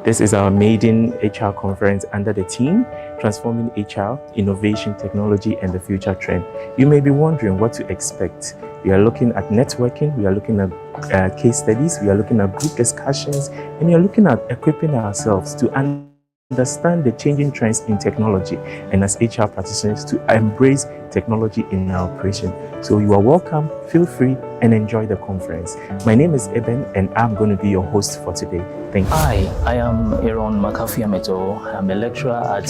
This is our maiden HR conference under the theme, Transforming HR, Innovation, Technology, and the Future Trend. You may be wondering what to expect. We are looking at networking, we are looking at case studies, we are looking at group discussions, and we are looking at equipping ourselves to understand the changing trends in technology, and as HR practitioners to embrace technology in our operation. So you are welcome, feel free, and enjoy the conference. My name is Eben, and I'm going to be your host for today. Thank you. Hi, I am Aaron Makafiameto. I'm a lecturer at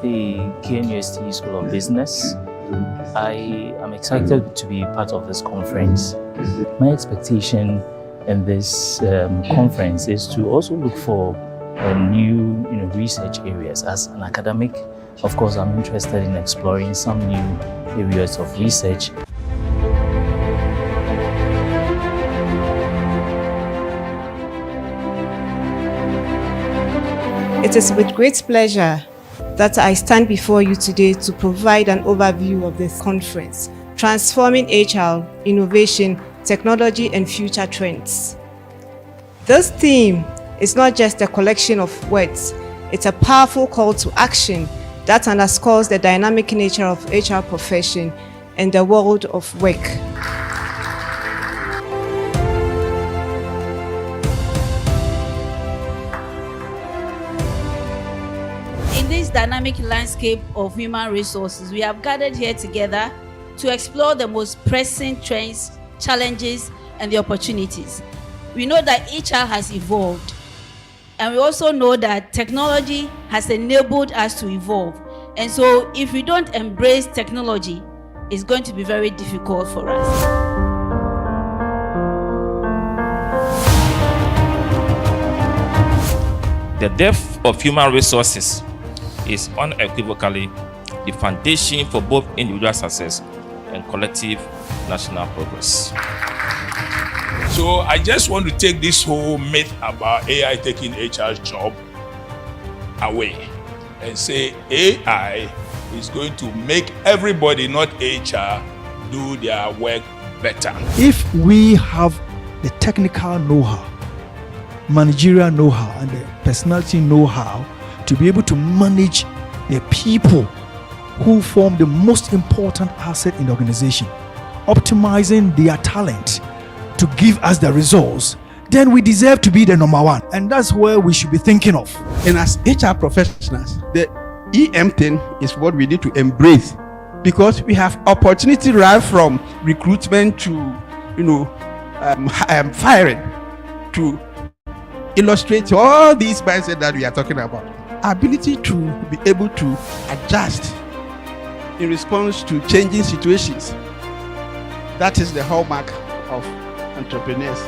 the KNUST School of Business. I am excited to be part of this conference. My expectation in this conference is to also look for new research areas. As an academic, of course, I'm interested in exploring some new areas of research. It is with great pleasure that I stand before you today to provide an overview of this conference, Transforming HR, Innovation, Technology, and Future Trends. This theme is not just a collection of words, it's a powerful call to action that underscores the dynamic nature of HR profession and the world of work. In this dynamic landscape of human resources, we have gathered here together to explore the most pressing trends, challenges, and the opportunities. We know that HR has evolved, and we also know that technology has enabled us to evolve. And so if we don't embrace technology, it's going to be very difficult for us. The depth of human resources is unequivocally the foundation for both individual success and collective national progress. So I just want to take this whole myth about AI taking HR's job away and say AI is going to make everybody, not HR, do their work better. If we have the technical know-how, managerial know-how, and the personality know-how to be able to manage the people who form the most important asset in the organization, optimizing their talent to give us the results, then we deserve to be the number one. And that's where we should be thinking of. And as HR professionals, the EM thing is what we need to embrace, because we have opportunity right from recruitment to firing, to illustrate all these mindsets that we are talking about. Ability to be able to adjust in response to changing situations. That is the hallmark of entrepreneurs.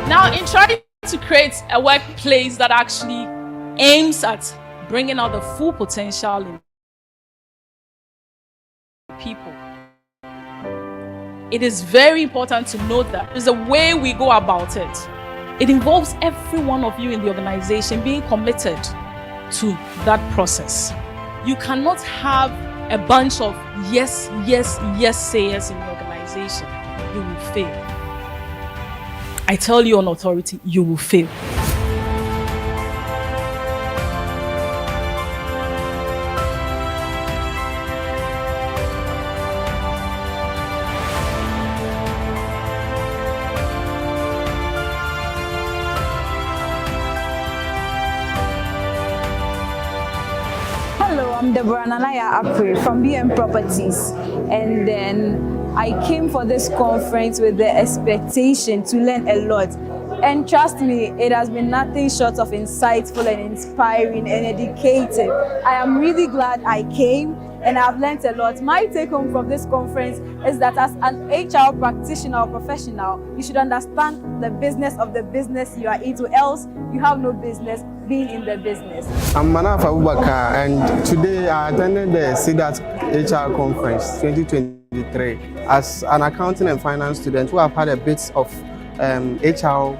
Now, in trying to create a workplace that actually aims at bringing out the full potential in people, it is very important to note that there's a way we go about it. It involves every one of you in the organization being committed to that process. You cannot have a bunch of yes sayers in the organization. You will fail. I tell you on authority, you will fail. Hello, I'm Deborah Nanaya Apri from BM Properties, and then I came for this conference with the expectation to learn a lot. And trust me, it has been nothing short of insightful and inspiring and educative. I am really glad I came, and I've learned a lot. My take home from this conference is that as an HR practitioner or professional, you should understand the business of the business you are into, else you have no business being in the business. I'm Manaf Abubakar, and today I attended the CDAT HR conference 2023 as an accounting and finance student who have had a bit of HR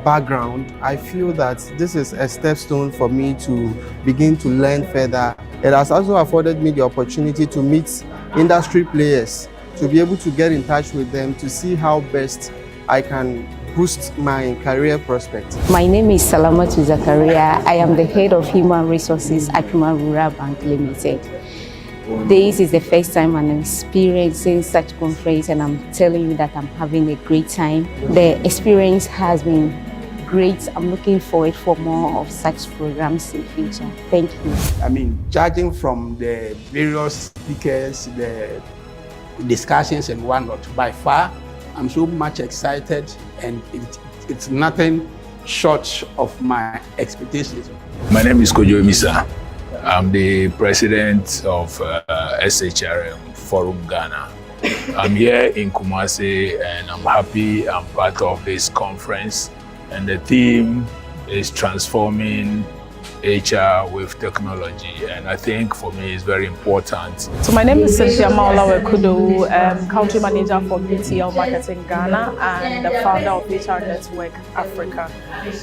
background, I feel that this is a stepstone for me to begin to learn further. It has also afforded me the opportunity to meet industry players, to be able to get in touch with them, to see how best I can boost my career prospects. My name is Salamatu Zakaria. I am the head of Human Resources at Pima Rural Bank Limited. This is the first time I'm experiencing such conference, and I'm telling you that I'm having a great time. The experience has been great. I'm looking forward for more of such programs in future. Thank you. I mean, judging from the various speakers, the discussions and whatnot, by far, I'm so much excited, and it's nothing short of my expectations. My name is Kojo Misa. I'm the president of SHRM Forum Ghana. I'm here in Kumasi, and I'm happy I'm part of this conference. And the theme is transforming HR with technology, and I think for me it's very important. So my name is Cynthia Maolawe Kudo, country manager for BTL Marketing Ghana and the founder of HR Network Africa.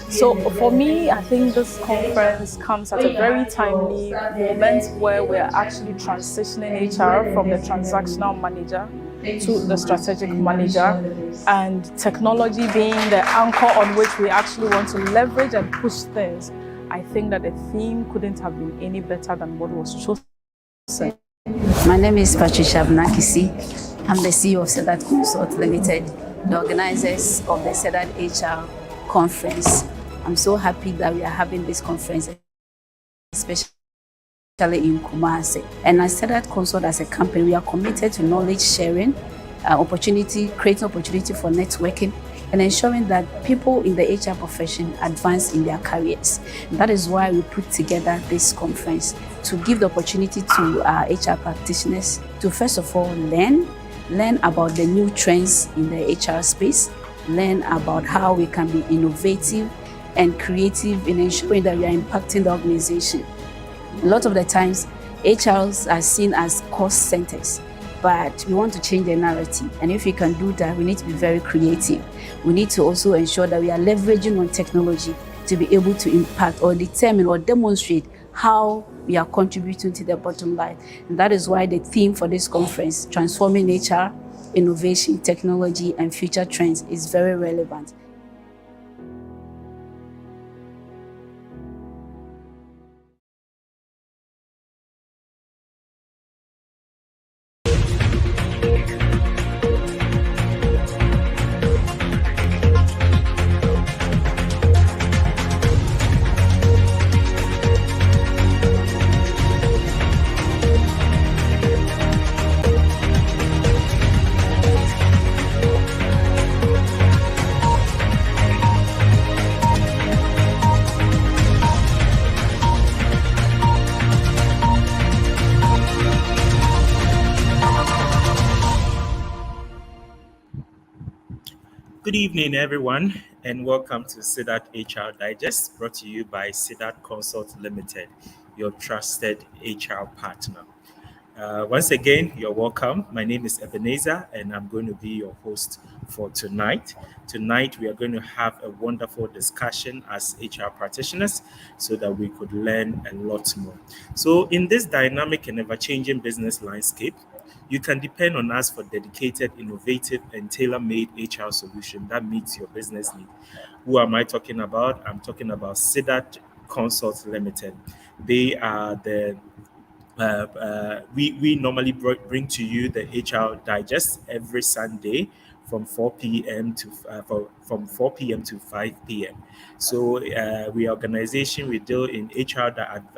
So for me, I think this conference comes at a very timely moment where we're actually transitioning HR from the transactional manager to the strategic manager, and technology being the anchor on which we actually want to leverage and push things. I think that the theme couldn't have been any better than what was chosen. My name is Patricia Abnakisi. I'm the CEO of Sedat Consult Limited, the organizers of the Sedat HR conference. I'm so happy that we are having this conference, especially in Kumasi. And as Sedat Consult as a company, we are committed to knowledge sharing, creating opportunity for networking, and ensuring that people in the HR profession advance in their careers. That is why we put together this conference, to give the opportunity to HR practitioners to first of all learn about the new trends in the HR space, learn about how we can be innovative and creative in ensuring that we are impacting the organization. A lot of the times, HRs are seen as cost centers, but we want to change the narrative. And if we can do that, we need to be very creative. We need to also ensure that we are leveraging on technology to be able to impact or determine or demonstrate how we are contributing to the bottom line. And that is why the theme for this conference, Transforming HR, Innovation, Technology, and Future Trends, is very relevant. Good evening, everyone, and welcome to Sedat HR Digest, brought to you by Sedat Consult Limited, your trusted HR partner. Once again, you're welcome. My name is Ebenezer, and I'm going to be your host for tonight. Tonight, we are going to have a wonderful discussion as HR practitioners so that we could learn a lot more. So in this dynamic and ever-changing business landscape, you can depend on us for dedicated, innovative, and tailor-made HR solution that meets your business need. Who am I talking about? I'm talking about Sedat Consult Limited. They are the we normally bring to you the HR Digest every Sunday from 4 p.m. to from 4 p.m. to 5 p.m. So we organization, we deal in HR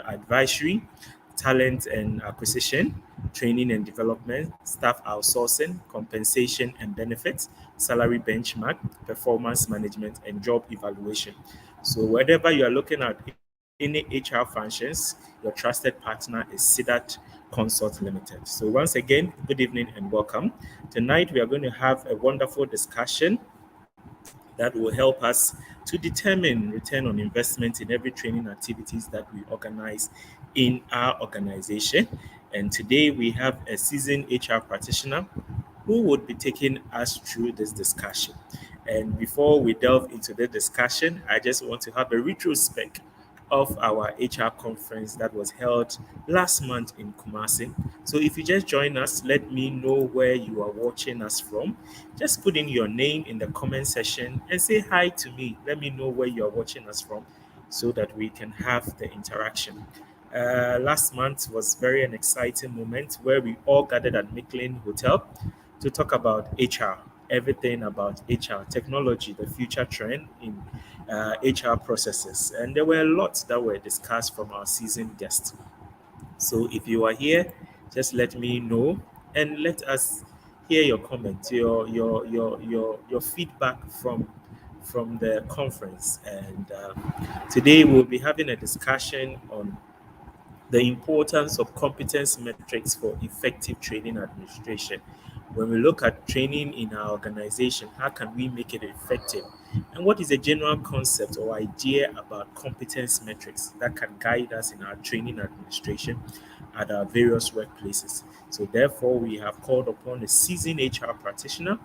advisory, talent and acquisition, training and development, staff outsourcing, compensation and benefits, salary benchmark, performance management, and job evaluation. So wherever you are looking at any HR functions, your trusted partner is Sedat Consult Limited. So once again, good evening and welcome. Tonight we are going to have a wonderful discussion that will help us to determine return on investment in every training activities that we organize in our organization. And today we have a seasoned HR practitioner who would be taking us through this discussion. And before we delve into the discussion, I just want to have a retrospect of our HR conference that was held last month in Kumasi. So if you just join us, let me know where you are watching us from. Just put in your name in the comment section and say hi to me. Let me know where you are watching us from so that we can have the interaction. Last month was very an exciting moment where we all gathered at Micklin Hotel to talk about HR, everything about HR, technology, the future trend in HR processes. And there were lots that were discussed from our seasoned guests. So if you are here, just let me know and let us hear your comments, your feedback from the conference. And today we'll be having a discussion on the importance of competence metrics for effective training administration. When we look at training in our organization, how can we make it effective? And what is the general concept or idea about competence metrics that can guide us in our training administration at our various workplaces? So, therefore, we have called upon a seasoned HR practitioner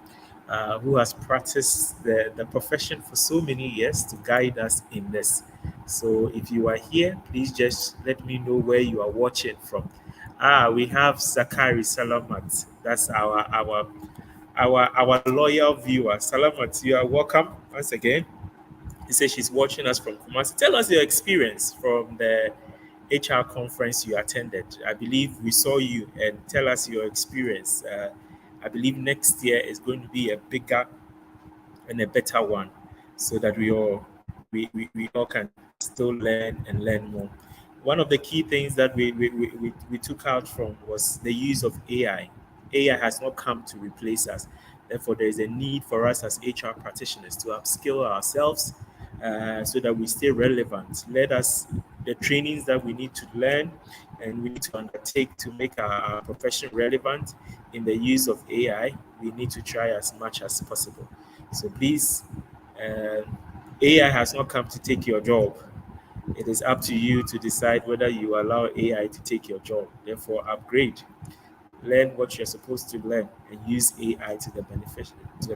who has practiced the profession for so many years to guide us in this. So if you are here, please just let me know where you are watching from. We have Zakari Salamat. That's our loyal viewer. Salamat, you are welcome once again. He says she's watching us from Kumasi. Tell us your experience from the HR conference you attended. I believe we saw you, and tell us your experience. I believe next year is going to be a bigger and a better one so that we all can still learn and learn more. One of the key things that we took out from was the use of AI. AI has not come to replace us. Therefore, there is a need for us as HR practitioners to upskill ourselves so that we stay relevant. Let us, the trainings that we need to learn and we need to undertake to make our profession relevant in the use of AI, we need to try as much as possible. So please, uh, AI has not come to take your job. It is up to you to decide whether you allow AI to take your job. Therefore, upgrade, learn what you're supposed to learn, and use AI to the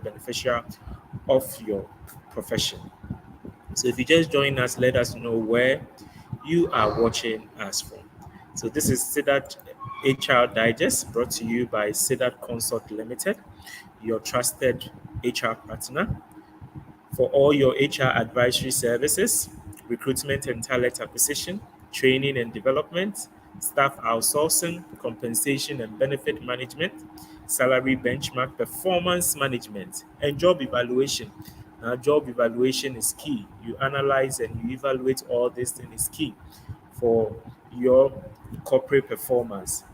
beneficial of your profession. So if you just join us, let us know where you are watching us from. So this is Sidat HR Digest brought to you by Sidat Consult Limited, your trusted HR partner for all your HR advisory services, recruitment and talent acquisition, training and development, staff outsourcing, compensation and benefit management, salary benchmark, performance management, and job evaluation. Now, job evaluation is key. You analyze and you evaluate all these things is key for your corporate performance.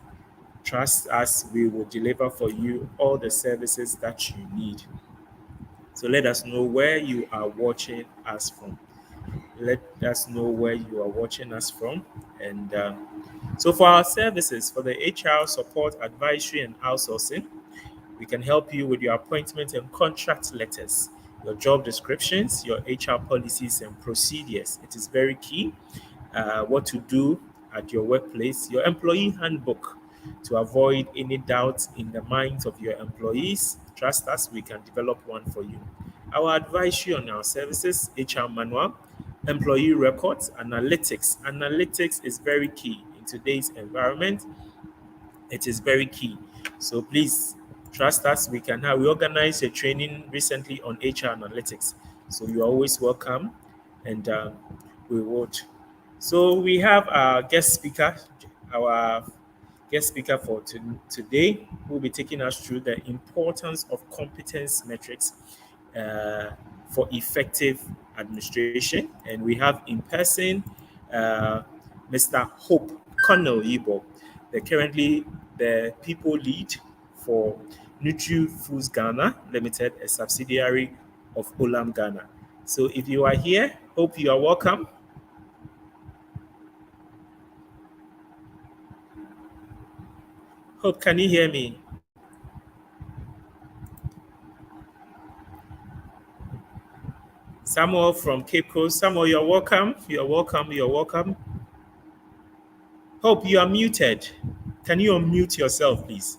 Trust us, we will deliver for you all the services that you need. So let us know where you are watching us from. Let us know where you are watching us from. And so for our services, for the HR support, advisory, and outsourcing, we can help you with your appointment and contract letters, your job descriptions, your HR policies and procedures. It is very key what to do at your workplace, your employee handbook to avoid any doubts in the minds of your employees. Trust us, we can develop one for you. Our advisory on our services, HR manual, employee records, analytics. Analytics is very key in today's environment. It is very key. So please trust us. We organized a training recently on HR analytics. So you're always welcome, and we would. So we have our guest speaker, our guest speaker for today, who will be taking us through the importance of competence metrics uh, for effective administration. And we have in person uh, Mr. Hope Connell Yibo, currently the people lead for Nutri Foods Ghana Limited, a subsidiary of Olam Ghana. So if you are here, Hope, you are welcome. Hope, can you hear me? Samuel from Cape Coast. Samuel, you're welcome. You're welcome. You're welcome. Hope, you are muted. Can you unmute yourself, please?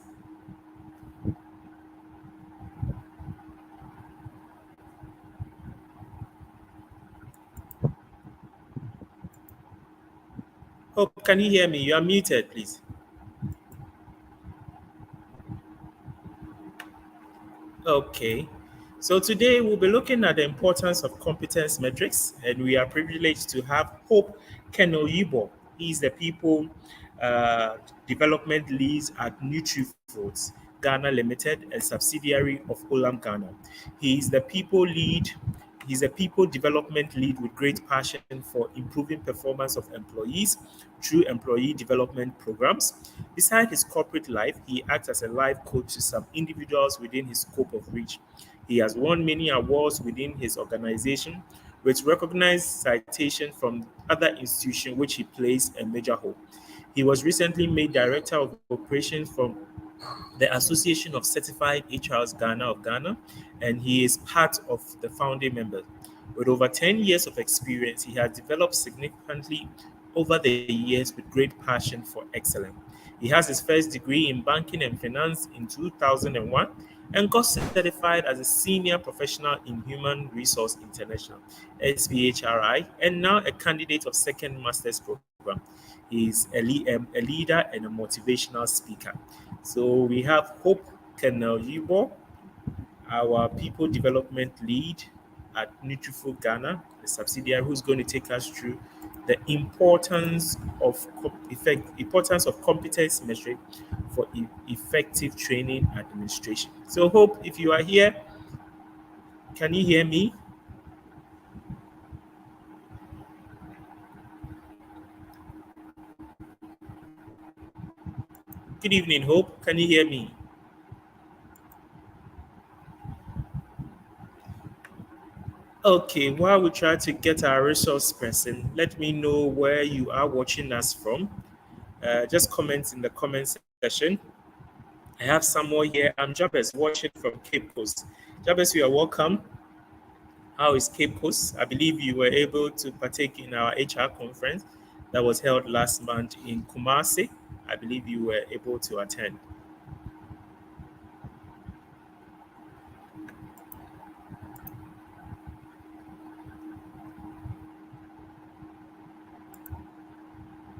Hope, can you hear me? You are muted, please. Okay. So today we'll be looking at the importance of competence metrics, and we are privileged to have Hope Kenoyibo. He's the people uh, development lead at NutriFoods Ghana Limited, a subsidiary of Olam Ghana. He's the people lead. He's a people development lead with great passion for improving performance of employees through employee development programs. Beside his corporate life, he acts as a life coach to some individuals within his scope of reach. He has won many awards within his organization, with recognized citation from other institutions which he plays a major role. He was recently made director of operations from the Association of Certified HRs Ghana of Ghana, and he is part of the founding members. With over 10 years of experience, he has developed significantly over the years with great passion for excellence. He has his first degree in banking and finance in 2001 and got certified as a senior professional in Human Resource International, SPHRI, and now a candidate of second master's program. He's a leader and a motivational speaker. So we have Hope Kenel, our people development lead at Nutriful Ghana, a subsidiary who's going to take us through the importance of competence metric for effective training administration. So Hope, if you are here, can you hear me? Good evening, Hope. Can you hear me? Okay, while we try to get our resource person, let me know where you are watching us from. Just comment in the comment section. I have someone here. I'm Jabez watching from Cape Coast. Jabez, you are welcome. How is Cape Coast? I believe you were able to partake in our HR conference that was held last month in Kumasi. I believe you were able to attend.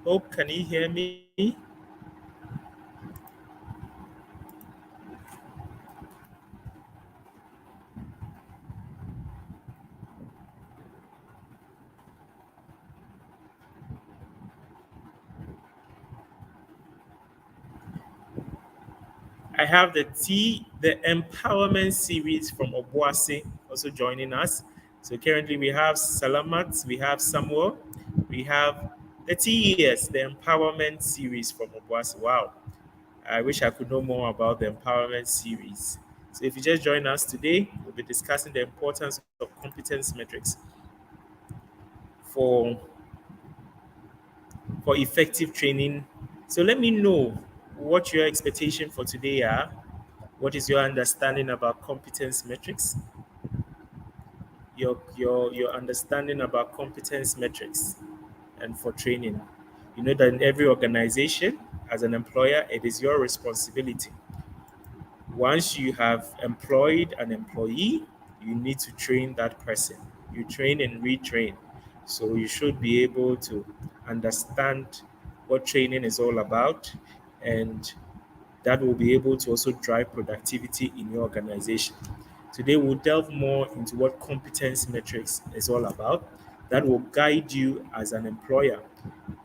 Hope, can you hear me? I have the empowerment series from Obuasi also joining us. So currently we have Salamat, we have Samuel, we have the TES, the empowerment series from Obuasi. Wow. I wish I could know more about the empowerment series. So if you just join us today, we'll be discussing the importance of competence metrics for effective training. So let me know what your expectation for today are. What is your understanding about competence metrics? Your understanding about competence metrics and for training. You know that in every organization, as an employer, it is your responsibility. Once you have employed an employee, you need to train that person. You train and retrain. So you should be able to understand what training is all about, and that will be able to also drive productivity in your organization. Today, we'll delve more into what competence metrics is all about. That will guide you as an employer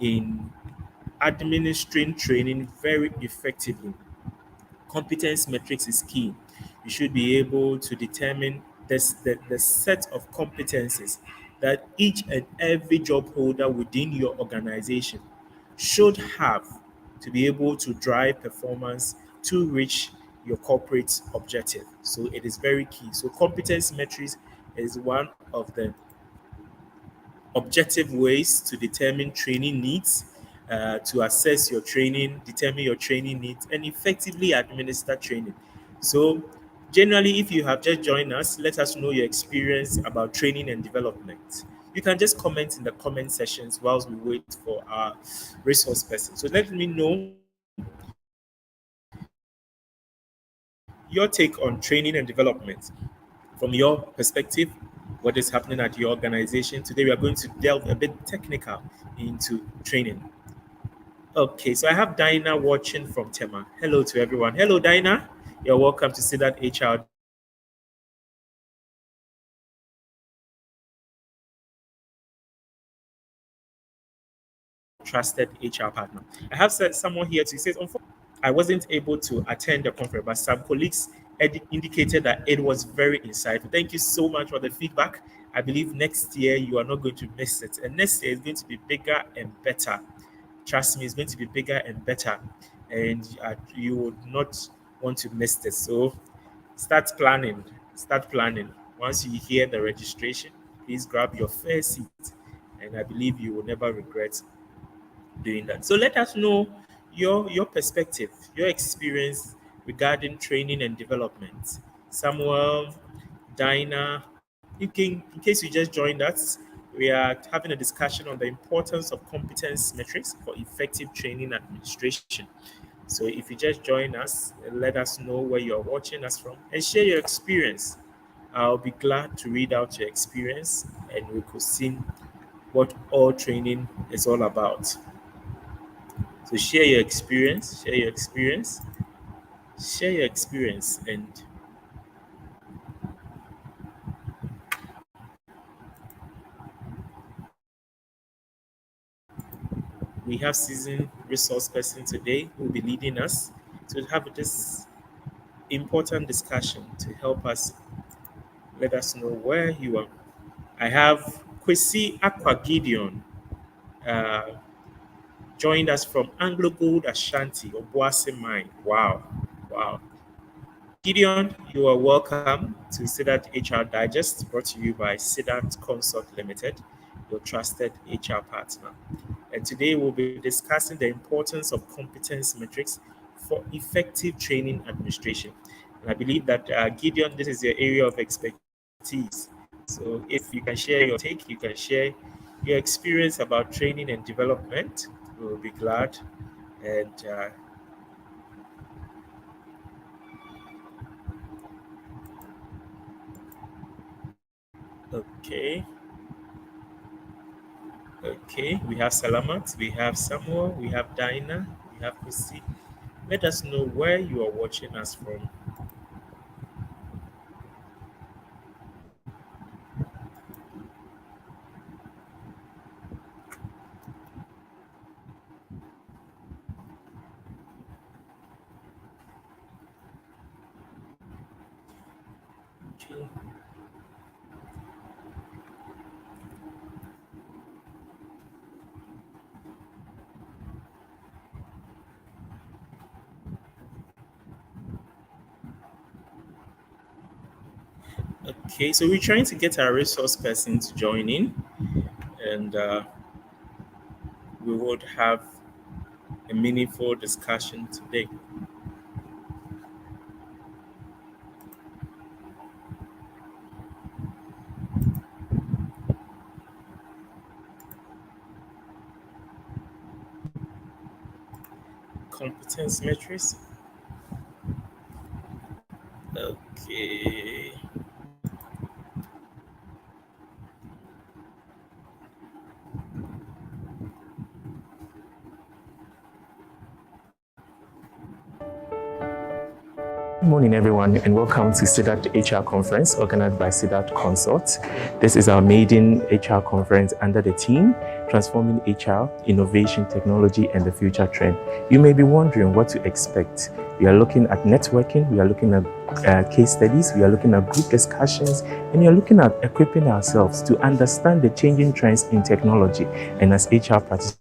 in administering training very effectively. Competence metrics is key. You should be able to determine the set of competencies that each and every job holder within your organization should have to be able to drive performance to reach your corporate objective. So it is very key. So competence metrics is one of the objective ways to determine training needs, to assess your training, determine your training needs, and effectively administer training. So, generally, if you have just joined us, let us know your experience about training and development. You can just comment in the comment sections whilst we wait for our resource person. So, let me know your take on training and development from your perspective, what is happening at your organization. Today, we are going to delve a bit technical into training. Okay, so I have Dinah watching from Tema. Hello to everyone. Hello, Dinah. You're welcome to see that HR trusted HR partner. I have said someone here to says, unfortunately, I wasn't able to attend the conference, but some colleagues indicated that it was very insightful. Thank you so much for the feedback. I believe next year you are not going to miss it, and next year is going to be bigger and better. Trust me, it's going to be bigger and better, and you would not want to miss this. So start planning. Start planning. Once you hear the registration, please grab your first seat, and I believe you will never regret doing that. So let us know your perspective, your experience regarding training and development. Samuel, Dinah, in case you just joined us, we are having a discussion on the importance of competence metrics for effective training administration. So if you just join us, let us know where you're watching us from and share your experience. I'll be glad to read out your experience and we could see what all training is all about. So share your experience, and we have seasoned resource person today who will be leading us to have this important discussion to help us let us know where you are. I have Kwesi Aqua Gideon uh, joined us from Anglo Gold Ashanti, Obuasi Mine. Wow, wow. Gideon, you are welcome to Sidat HR Digest, brought to you by Sidat Consult Limited, your trusted HR partner. And today we'll be discussing the importance of competence metrics for effective training administration. And I believe that, Gideon, this is your area of expertise. So if you can share your take, you can share your experience about training and development, we'll be glad. And okay. Okay, we have Salamat, we have Samuel, we have Dinah, we have Kusi. Let us know where you are watching us from. Okay. Okay, so we're trying to get our resource person to join in, and we would have a meaningful discussion today. Competence metrics. Okay. Good morning, everyone, and welcome to SIDAT HR conference organized by SIDAT Consult. This is our maiden HR conference under the theme Transforming HR, Innovation, Technology, and the Future Trend. You may be wondering what to expect. We are looking at networking, we are looking at case studies, we are looking at group discussions, and we are looking at equipping ourselves to understand the changing trends in technology and as HR practitioners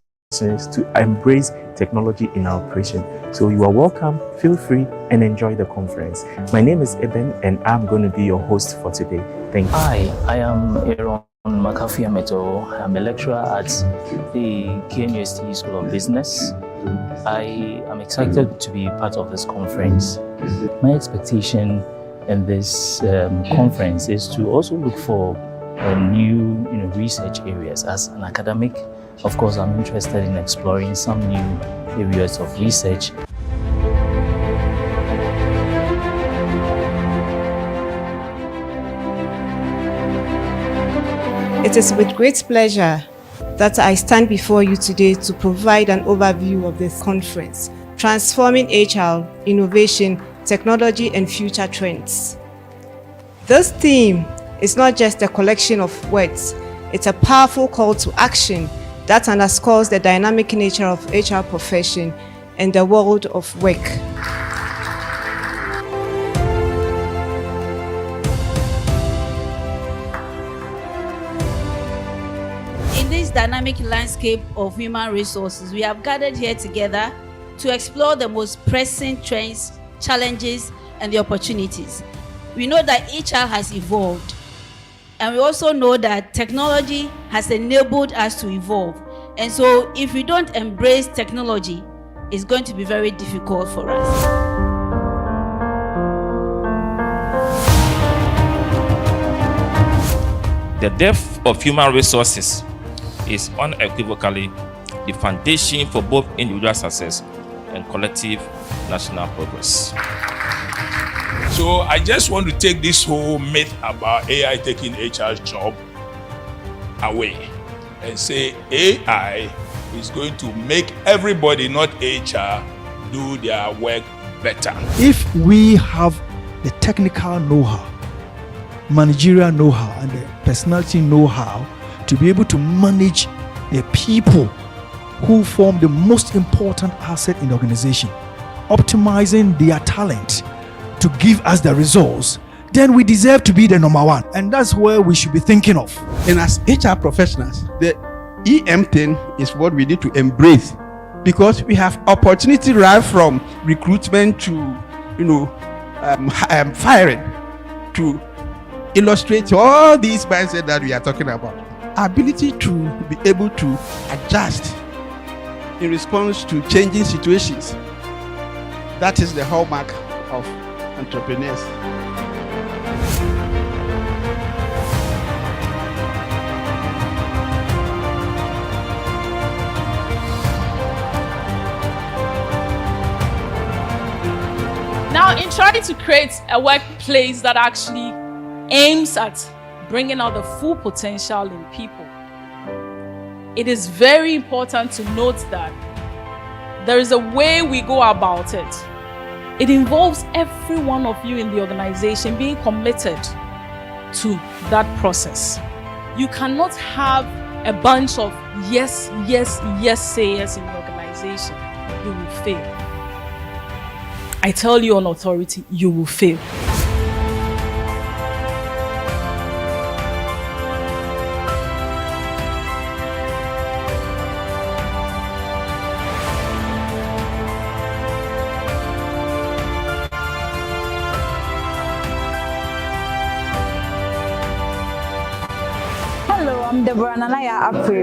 to embrace technology in our operation. So you are welcome, feel free, and enjoy the conference. My name is Eben, and I'm going to be your host for today. Thank you. Hi, I am Aaron Makafiameto. I'm a lecturer at the KNUST School of Business. I am excited to be part of this conference. My expectation in this conference is to also look for new research areas. As an academic, of course, I'm interested in exploring some new areas of research. It is with great pleasure that I stand before you today to provide an overview of this conference, Transforming HR, Innovation, Technology and Future Trends. This theme is not just a collection of words, it's a powerful call to action that underscores the dynamic nature of HR profession and the world of work. In this dynamic landscape of human resources, we have gathered here together to explore the most pressing trends, challenges, and the opportunities. We know that HR has evolved, and we also know that technology has enabled us to evolve. And so if we don't embrace technology, it's going to be very difficult for us. The depth of human resources is unequivocally the foundation for both individual success and collective national progress. So I just want to take this whole myth about AI taking HR's job away and say AI is going to make everybody, not HR, do their work better. If we have the technical know-how, managerial know-how, and the personality know-how to be able to manage the people who form the most important asset in the organization, optimizing their talent to give us the results, then we deserve to be the number one. And that's where we should be thinking of. And as HR professionals, the EM thing is what we need to embrace, because we have opportunity right from recruitment to, firing, to illustrate all these mindsets that we are talking about. Ability to be able to adjust in response to changing situations. That is the hallmark of entrepreneurs. Now, in trying to create a workplace that actually aims at bringing out the full potential in people, it is very important to note that there is a way we go about it. It involves every one of you in the organization being committed to that process. You cannot have a bunch of yes sayers in the organization. You will fail. I tell you on authority, you will fail. Hello, I'm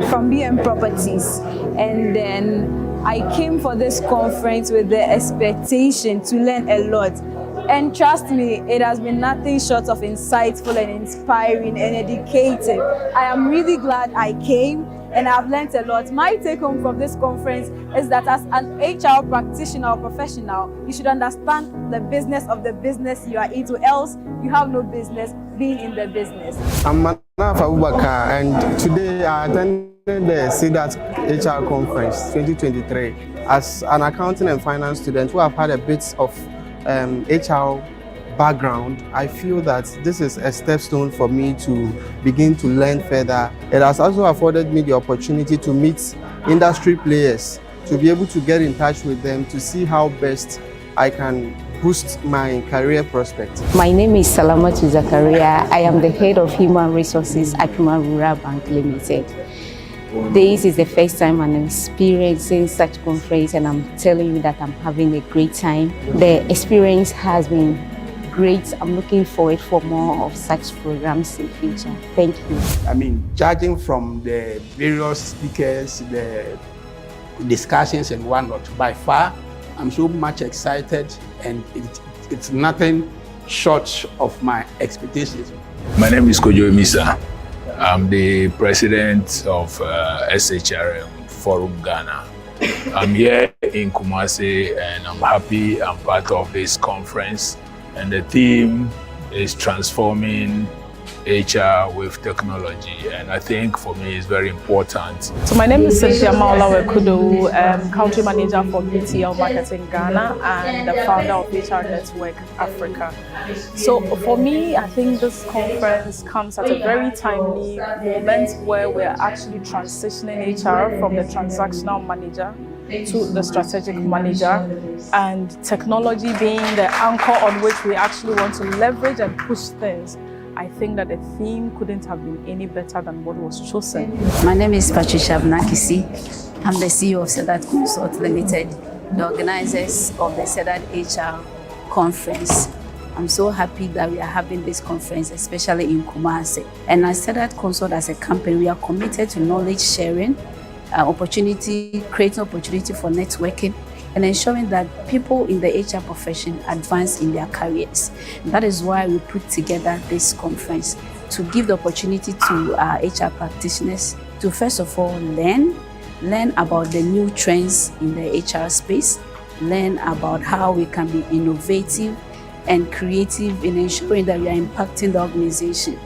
from BM Properties, and then I came for this conference with the expectation to learn a lot. And trust me, it has been nothing short of insightful and inspiring and educative. I am really glad I came and I've learned a lot. My take home from this conference is that as an HR practitioner or professional, you should understand the business of the business you are into, else you have no business being in the business. I'm Manaf Abubakar, and today I attended the CDAT HR Conference 2023 as an accounting and finance student who have had a bit of HR background. I feel that this is a stepstone for me to begin to learn further. It has also afforded me the opportunity to meet industry players, to be able to get in touch with them, to see how best I can boost my career prospects. My name is Salamatu Zakaria. I am the head of Human Resources at Rural Bank Limited. This is the first time I'm experiencing such conference, and I'm telling you that I'm having a great time. The experience has been great. I'm looking forward for more of such programs in future. Thank you. I mean, judging from the various speakers, the discussions and whatnot, by far, I'm so much excited, and it's nothing short of my expectations. My name is Kojo Misa. I'm the president of SHRM Forum Ghana. I'm here in Kumasi, and I'm happy I'm part of this conference. And the theme is transforming HR with technology. And I think for me it's very important. So my name is Cynthia Maolawe Kudu, Country Manager for BTL Marketing Ghana and the founder of HR Network Africa. So for me, I think this conference comes at a very timely moment where we're actually transitioning HR from the transactional manager to the strategic manager, and technology being the anchor on which we actually want to leverage and push things. I think that the theme couldn't have been any better than what was chosen. My name is Patricia Abnakisi. I'm the CEO of Sedat Consult Limited, the organizers of the Sedat HR conference. I'm so happy that we are having this conference, especially in Kumasi. And as Sedat Consult as a company, we are committed to knowledge sharing, creating opportunity for networking, and ensuring that people in the HR profession advance in their careers. And that is why we put together this conference, to give the opportunity to our HR practitioners to first of all learn about the new trends in the HR space, learn about how we can be innovative and creative in ensuring that we are impacting the organization.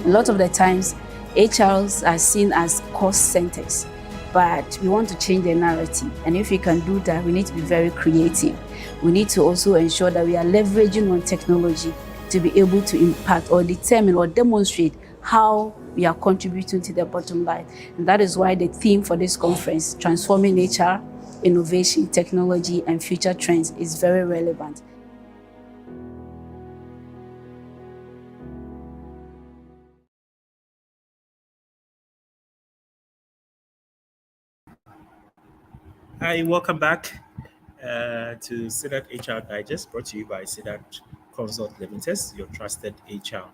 A lot of the times, HRs are seen as cost centers, but we want to change the narrative. And if we can do that, we need to be very creative. We need to also ensure that we are leveraging on technology to be able to impact or determine or demonstrate how we are contributing to the bottom line. And that is why the theme for this conference, Transforming HR, Innovation, Technology, and Future Trends, is very relevant. Hi, welcome back to Sedat HR Digest, brought to you by Sedat Consult Limited, your trusted HR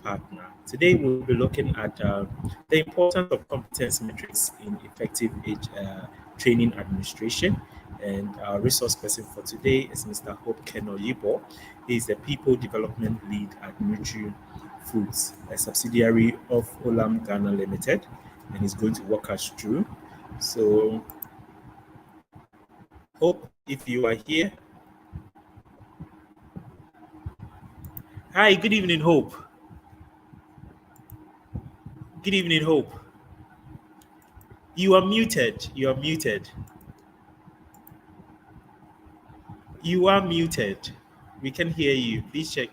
partner. Today, we'll be looking at the importance of competence metrics in effective training administration. And our resource person for today is Mr. Hope Kenoyibo. He is the People Development Lead at Nutri Foods, a subsidiary of Olam Ghana Limited, and he's going to walk us through. So, Hope, if you are here. Hi, good evening, Hope. Good evening, Hope. You are muted. You are muted. You are muted. We can hear you. Please check.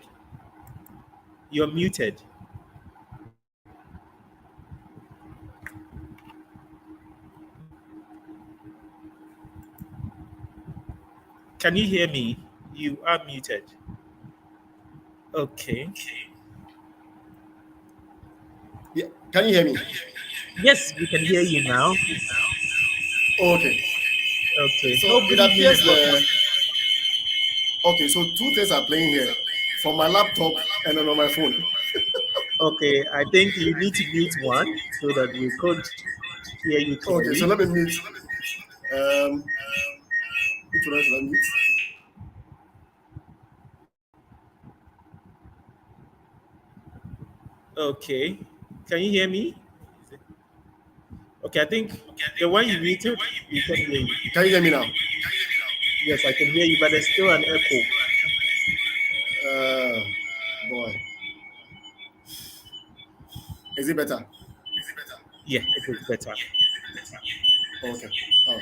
You are muted. Can you hear me? You are muted. Okay. Yeah. Can you hear me? Yes, we can hear you now. Okay. Okay. So Hope, it good evening appears and welcome. Okay, so two things are playing here, from my laptop and then on my phone. Okay, I think you need to mute one so that we could hear you clearly. Okay, so let me mute. Which one should I mute? Okay. Can you hear me? Okay, I think the one you muted, we can hear you. Can you hear me now? Yes, I can hear you, but there's still an echo. Boy. Is it better? Yeah, it is better. Okay. Oh.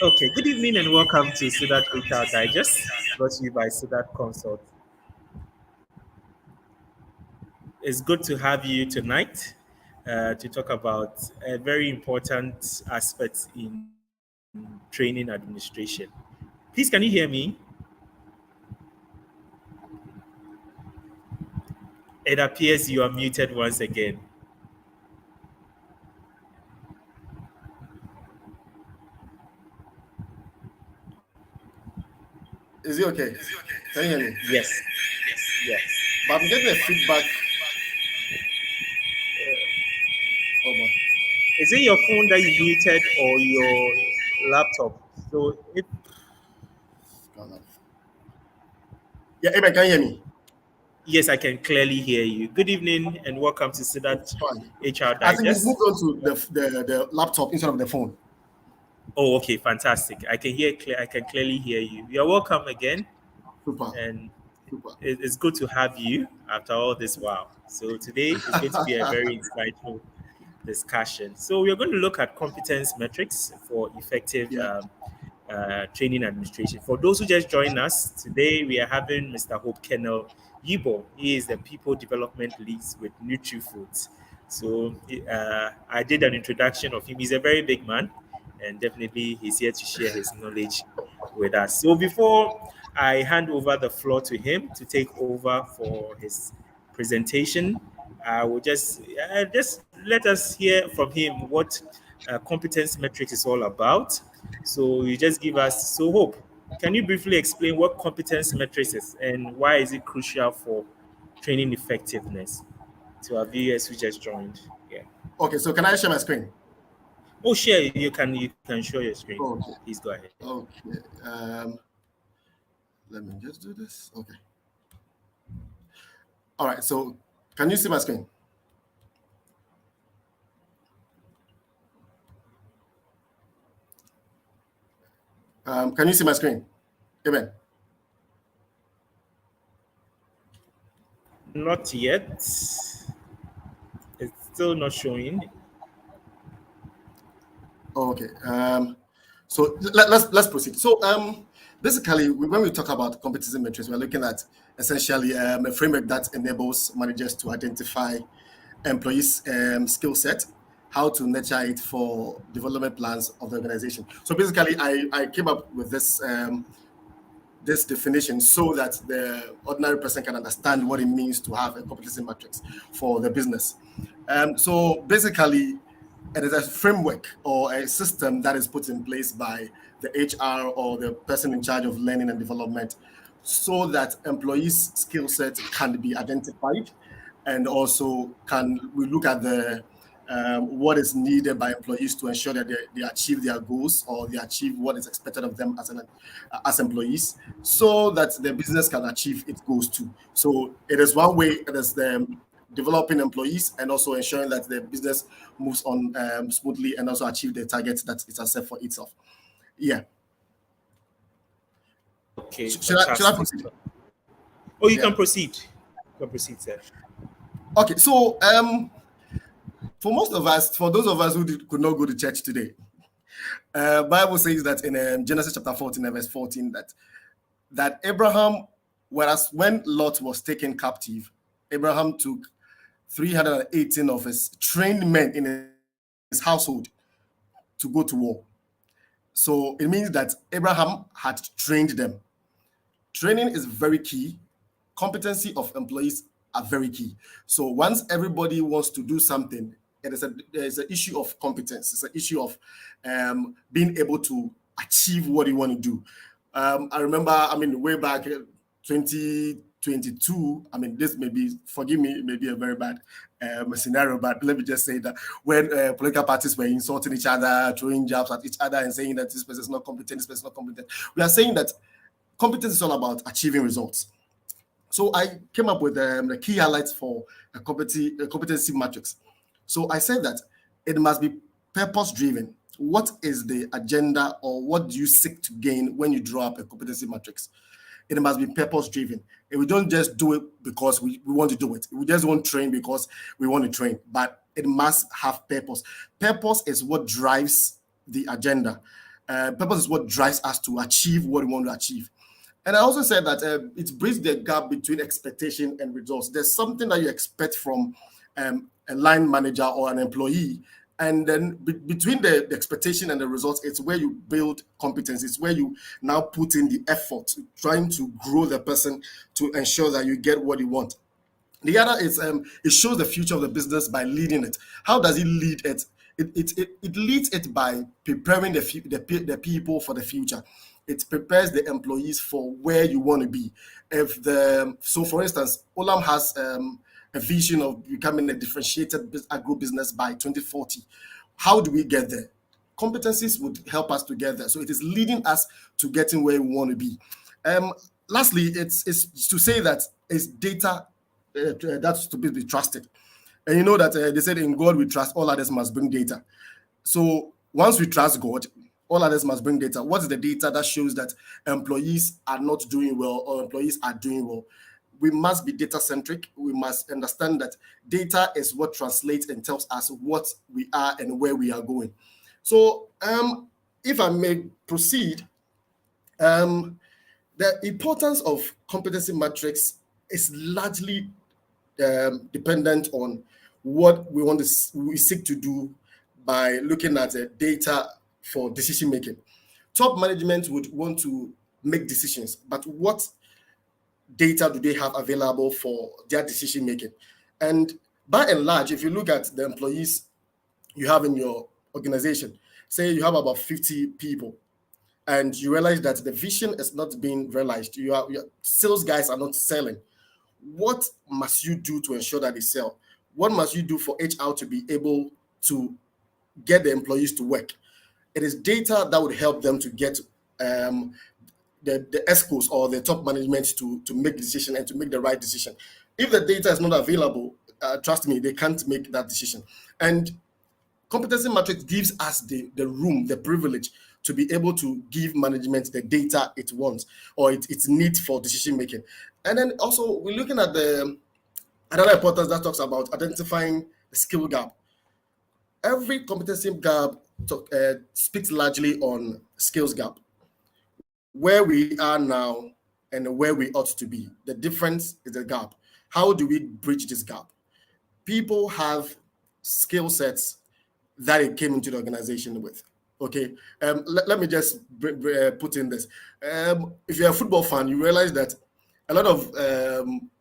Okay, good evening and welcome to Sedat HR Digest, brought to you by Sedat Consult. It's good to have you tonight to talk about a very important aspect in training administration. Please, can you hear me? It appears you are muted once again. Is it okay? Can you hear me? Yes. Yes. But I'm getting a feedback. Oh boy. Is it your phone that you muted or your laptop? So if Yeah, Amen, can you hear me? yes, I can clearly hear you. Good evening and welcome to Sedat HR I think we've Digest. moved on to the laptop instead of the phone. Oh, okay, fantastic. I can clearly hear you. You're welcome again. Super. And It's good to have you after all this while. So today is going to be a very insightful discussion. So we are going to look at competence metrics for effective training administration. For those who just joined us, today we are having Mr. Hope Kennel Yibo. He is the People Development Lead with NutriFoods. So I did an introduction of him. He's a very big man, and definitely he's here to share his knowledge with us. So before I hand over the floor to him to take over for his presentation, I will just let us hear from him what competence metrics is all about. So you just give us. So Hope, can you briefly explain what competence metrics is and why is it crucial for training effectiveness to our viewers who just joined? Yeah. Okay, so can I share my screen? Oh, share. You can show your screen. Okay. Please go ahead. Okay. Let me just do this. Okay. All right. So can you see my screen? Can you see my screen? Amen. Not yet. It's still not showing. Okay. So let's proceed. So basically, when we talk about competency metrics, we're looking at essentially a framework that enables managers to identify employees' skill set, how to nurture it for development plans of the organization. So basically, I came up with this definition so that the ordinary person can understand what it means to have a competency matrix for the business. So basically, it is a framework or a system that is put in place by the HR or the person in charge of learning and development so that employees' skill set can be identified, and also we look at the what is needed by employees to ensure that they achieve their goals or they achieve what is expected of them as employees, so that the business can achieve its goals too. So it is one way. It is the developing employees and also ensuring that the business moves on smoothly and also achieve the targets that it has set for itself. Yeah. Okay. Should I proceed? Oh, you can proceed. You can proceed, sir. Okay. So for most of us, for those of us who could not go to church today, Bible says that in Genesis chapter 14 and verse 14 that Abraham, whereas when Lot was taken captive, Abraham took 318 of his trained men in his household to go to war. So it means that Abraham had trained them. Training is very key. Competency of employees are very key. So once everybody wants to do something, there is an issue of competence. It's an issue of being able to achieve what you want to do. I remember, way back 2022, this may be, forgive me, it may be a very bad scenario, but let me just say that when political parties were insulting each other, throwing jabs at each other and saying that this person is not competent, this person is not competent, we are saying that competence is all about achieving results. So I came up with the key highlights for a competency matrix. So I said that it must be purpose-driven. What is the agenda, or what do you seek to gain when you draw up a competency matrix? It must be purpose-driven. And we don't just do it because we want to do it. We just won't train because we want to train, but it must have purpose. Purpose is what drives the agenda. Purpose is what drives us to achieve what we want to achieve. And I also said that it bridges the gap between expectation and results. There's something that you expect from a line manager or an employee, and then between the expectation and the results, it's where you build competence. It's where you now put in the effort, trying to grow the person to ensure that you get what you want. The other is it shows the future of the business by leading it. How does it lead it? It leads it by preparing the people for the future. It prepares the employees for where you want to be. So for instance, Olam has a vision of becoming a differentiated agro-business by 2040. How do we get there? Competencies would help us to get there. So it is leading us to getting where we want to be. Lastly, it's to say that it's data that's to be trusted. And you know that they said in God we trust, all others must bring data. So once we trust God, all others must bring data. What is the data that shows that employees are not doing well or employees are doing well? We must be data centric. We must understand that data is what translates and tells us what we are and where we are going. So if I may proceed, the importance of competency matrix is largely dependent on what we seek to do by looking at data for decision making. Top management would want to make decisions, but what data do they have available for their decision making? And by and large, if you look at the employees you have in your organization, say you have about 50 people, and you realize that the vision is not being realized, your sales guys are not selling. What must you do to ensure that they sell? What must you do for HR to be able to get the employees to work? It is data that would help them to get the ESCOs or the top management to make decision and to make the right decision. If the data is not available, trust me, they can't make that decision. And competency matrix gives us the room, the privilege to be able to give management the data it wants or it needs for decision making. And then also we're looking at another importance that talks about identifying the skill gap. Every competency gap speaks largely on skills gap, where we are now and where we ought to be. The difference is the gap. How do we bridge this gap? People have skill sets that it came into the organization with. Okay, let me just put in this. If you're a football fan, you realize that a lot of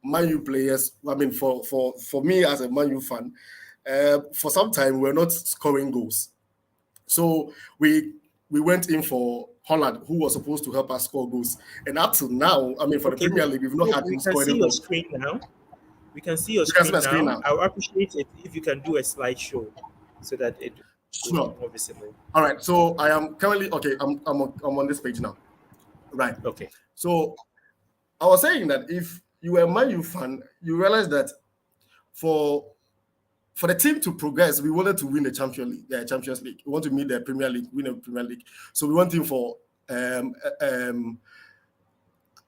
Man U players, I mean, for me as a Man U fan, for some time we're not scoring goals. So we went in for Holland, who was supposed to help us score goals. And up to now, I mean, for the Premier League, we've not had him score any goals. We can see your screen now. I would appreciate it if you can do a slideshow so that it will be more visible. All right. So I am currently, okay, I'm on this page now. Right. Okay. So I was saying that if you were a Man U fan, you realize that for the team to progress, we wanted to win the Champions League. We want to meet the Premier League, win the Premier League. So we want him for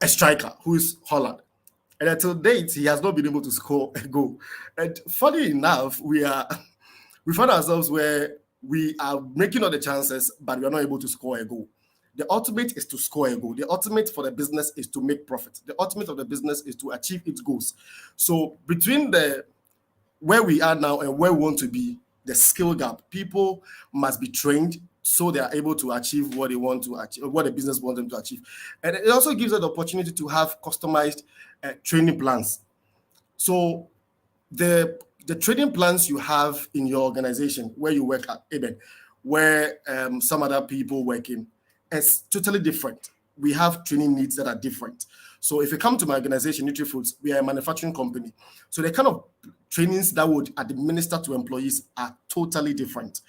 a striker who is Holland. And until date, he has not been able to score a goal. And funny enough, we find ourselves where we are making all the chances, but we are not able to score a goal. The ultimate is to score a goal. The ultimate for the business is to make profit. The ultimate of the business is to achieve its goals. So between where we are now and where we want to be, the skill gap, people must be trained so they are able to achieve what they want to achieve, what the business wants them to achieve. And it also gives us the opportunity to have customized training plans. So the training plans you have in your organization, where you work at, even where some other people working, is totally different. We have training needs that are different. So if you come to my organization, NutriFoods, we are a manufacturing company. So the kind of trainings that would administer to employees are totally different.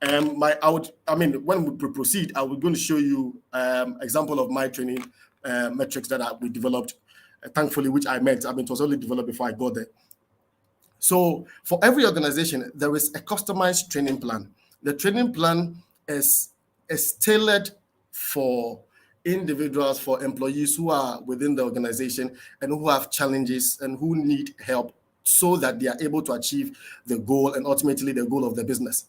When we proceed, I was going to show you example of my training metrics that we developed, thankfully, which I meant. I mean, it was only developed before I got there. So for every organization, there is a customized training plan. The training plan is tailored for individuals, for employees who are within the organization and who have challenges and who need help so that they are able to achieve the goal and ultimately the goal of the business.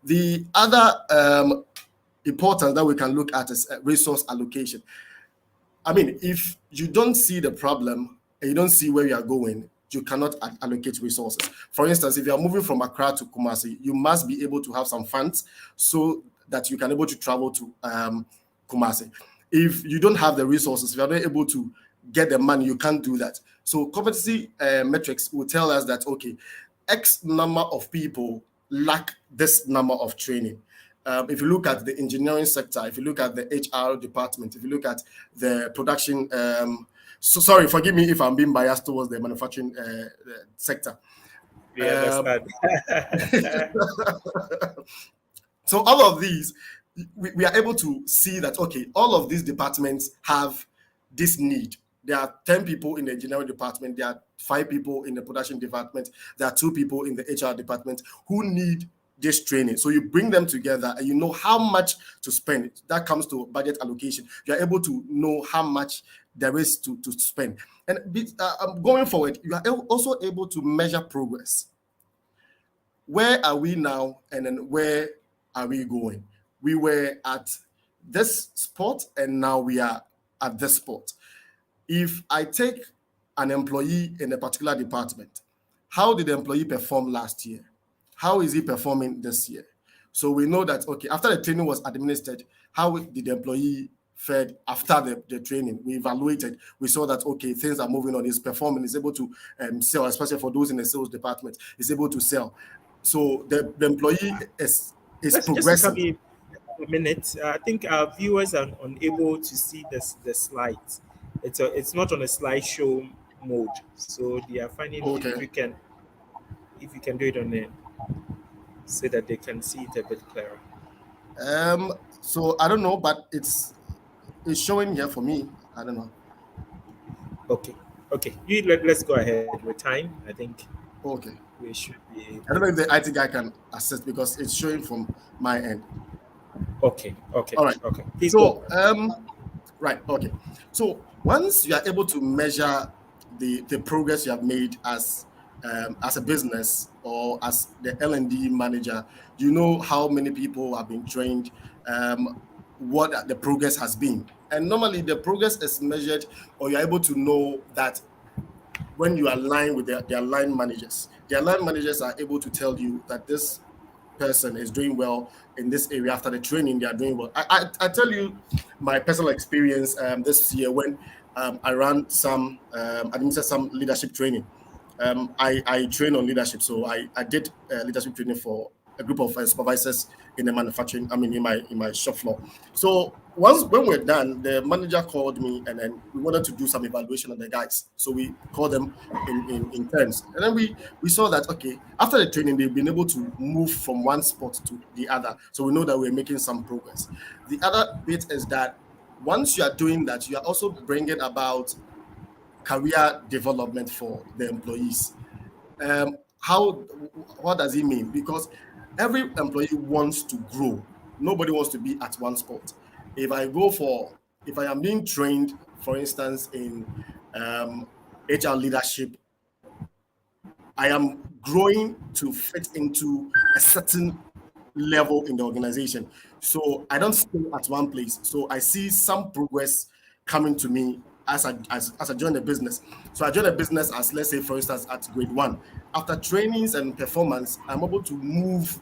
The other importance that we can look at is resource allocation. I mean, if you don't see the problem and you don't see where you are going, you cannot allocate resources. For instance, if you are moving from Accra to Kumasi, you must be able to have some funds so that you can be able to travel to Kumasi. If you don't have the resources, if you are not able to get the money, you can't do that. So competency metrics will tell us that, okay, X number of people lack this number of training. If you look at the engineering sector, if you look at the HR department, if you look at the production, so sorry, forgive me if I'm being biased towards the manufacturing sector. We understand. So all of these, we are able to see that, okay, all of these departments have this need. There are 10 people in the engineering department. There are 5 people in the production department. There are 2 people in the HR department who need this training. So you bring them together and you know how much to spend. That comes to budget allocation. You are able to know how much there is to spend. And going forward, you are also able to measure progress. Where are we now, and then where are we going? We were at this spot and now we are at this spot. If I take an employee in a particular department, how did the employee perform last year? How is he performing this year? So we know that, okay, after the training was administered, how did the employee fared after the training? We evaluated, we saw that, okay, things are moving on, he's performing, he's able to sell, especially for those in the sales department, he's able to sell. So the employee is progressing. Just a minute. I think our viewers are unable to see the slides. It's not on a slideshow mode, so they are finding Okay. if you can do it on it so that they can see it a bit clearer. So I don't know, but it's showing here for me. I don't know. Okay. Let's go ahead with time. I think. Okay. We should be. I don't know if the IT guy can assist because it's showing from my end. Okay. All right. Okay. Please so go. Right. Okay. So once you are able to measure the progress you have made as a business or as the L&D manager, you know how many people have been trained, what the progress has been. And normally the progress is measured, or you're able to know that when you align with their line managers. Their line managers are able to tell you that this person is doing well in this area. After the training, they are doing well. I tell you my personal experience this year when I ran some administered some leadership training. I train on leadership, so I did leadership training for a group of supervisors in the manufacturing. In my shop floor. So when we're done, the manager called me, and then we wanted to do some evaluation of the guys. So we called them in turns, and then we saw that, okay, after the training, they've been able to move from one spot to the other. So we know that we're making some progress. The other bit is that once you are doing that, you are also bringing about career development for the employees. What does it mean? Because every employee wants to grow. Nobody wants to be at one spot. If I am being trained, for instance, in HR leadership, I am growing to fit into a certain level in the organization. So I don't stay at one place. So I see some progress coming to me as I join the business. So I join the business as, let's say, for instance, at grade 1. After trainings and performance, I'm able to move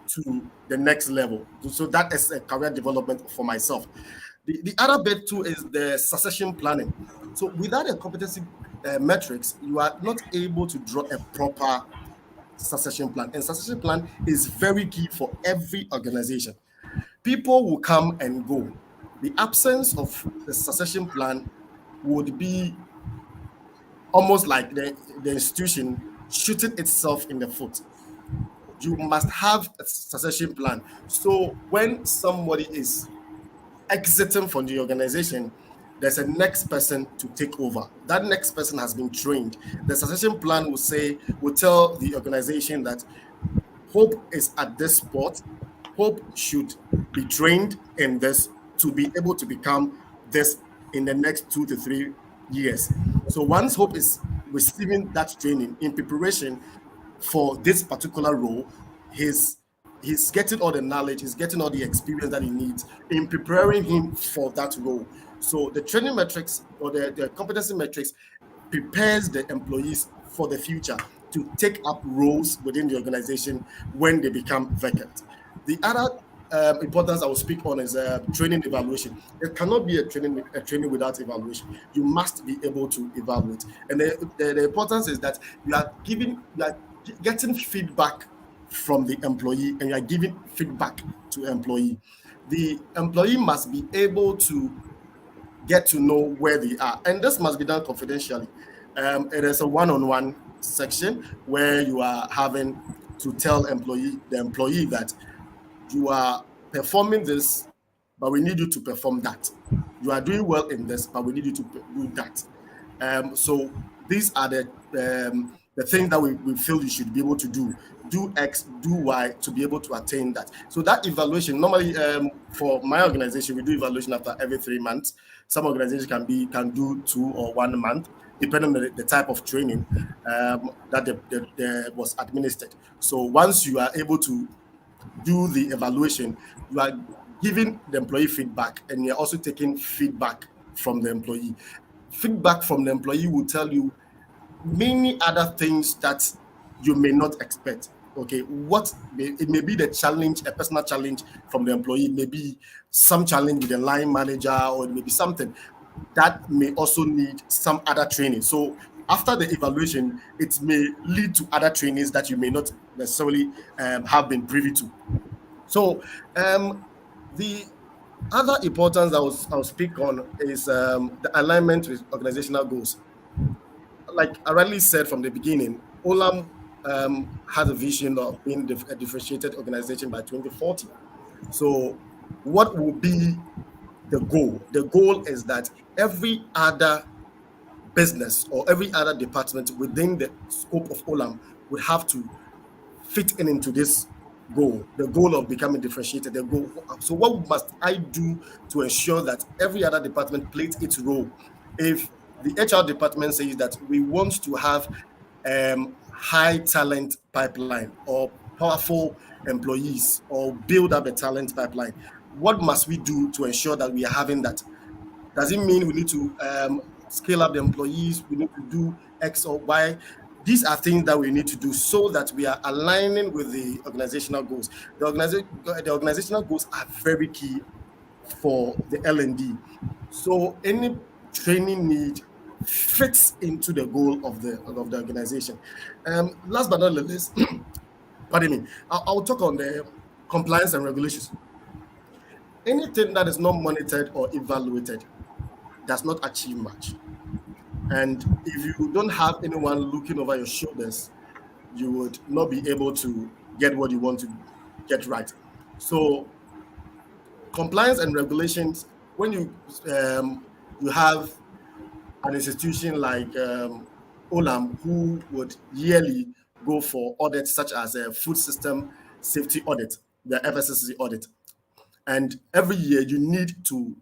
to the next level. So that is a career development for myself. The other bit too is the succession planning. So without a competency metrics, you are not able to draw a proper succession plan. And succession plan is very key for every organization. People will come and go. The absence of the succession plan would be almost like the institution shooting itself in the foot. You must have a succession plan. So when somebody is exiting from the organization, there's a next person to take over. That next person has been trained. The succession plan will tell the organization that Hope is at this spot. Hope should be trained in this to be able to become this in the next 2 to 3 years. So once Hope is receiving that training in preparation for this particular role, he's getting all the knowledge, he's getting all the experience that he needs in preparing him for that role. So the training metrics or the competency metrics prepares the employees for the future to take up roles within the organization when they become vacant. The other importance I will speak on is training evaluation. It cannot be a training without evaluation. You must be able to evaluate. And the importance is that you are getting feedback from the employee, and you are giving feedback to employee. The employee must be able to get to know where they are, and this must be done confidentially. It is a one-on-one section where you are having to tell the employee that you are performing this, but we need you to perform that. You are doing well in this, but we need you to do that. So these are the the things that we feel you should be able to do X, do Y to be able to attain that. So that evaluation, normally for my organization, we do evaluation after every 3 months. Some organizations can do 2 or 1 month, depending on the type of training that was administered. So once you are able to do the evaluation, you are giving the employee feedback, and you're also taking feedback from the employee. Feedback from the employee will tell you many other things that you may not expect. Okay, it may be the challenge, a personal challenge from the employee, maybe some challenge with the line manager, or it may be something that may also need some other training. So after the evaluation, it may lead to other trainings that you may not necessarily have been privy to. So the other importance I'll speak on is the alignment with organizational goals. Like I rightly said from the beginning, Olam had a vision of being a differentiated organization by 2040. So what will be the goal? The goal is that every other business or every other department within the scope of Olam would have to fit into this goal, the goal of becoming differentiated, the goal. So what must I do to ensure that every other department plays its role? If the HR department says that we want to have high talent pipeline or powerful employees or build up the talent pipeline, what must we do to ensure that we are having that? Does it mean we need to scale up the employees? We need to do X or Y? These are things that we need to do so that we are aligning with the organizational goals. The organizational goals are very key for the L&D. So any training need fits into the goal of the organization. Last but not least, pardon me, I'll talk on the compliance and regulations. Anything that is not monitored or evaluated does not achieve much. And if you don't have anyone looking over your shoulders, you would not be able to get what you want to get right. So compliance and regulations, when you have an institution like Olam, who would yearly go for audits such as a food system safety audit, the FSSC audit, and every year you need to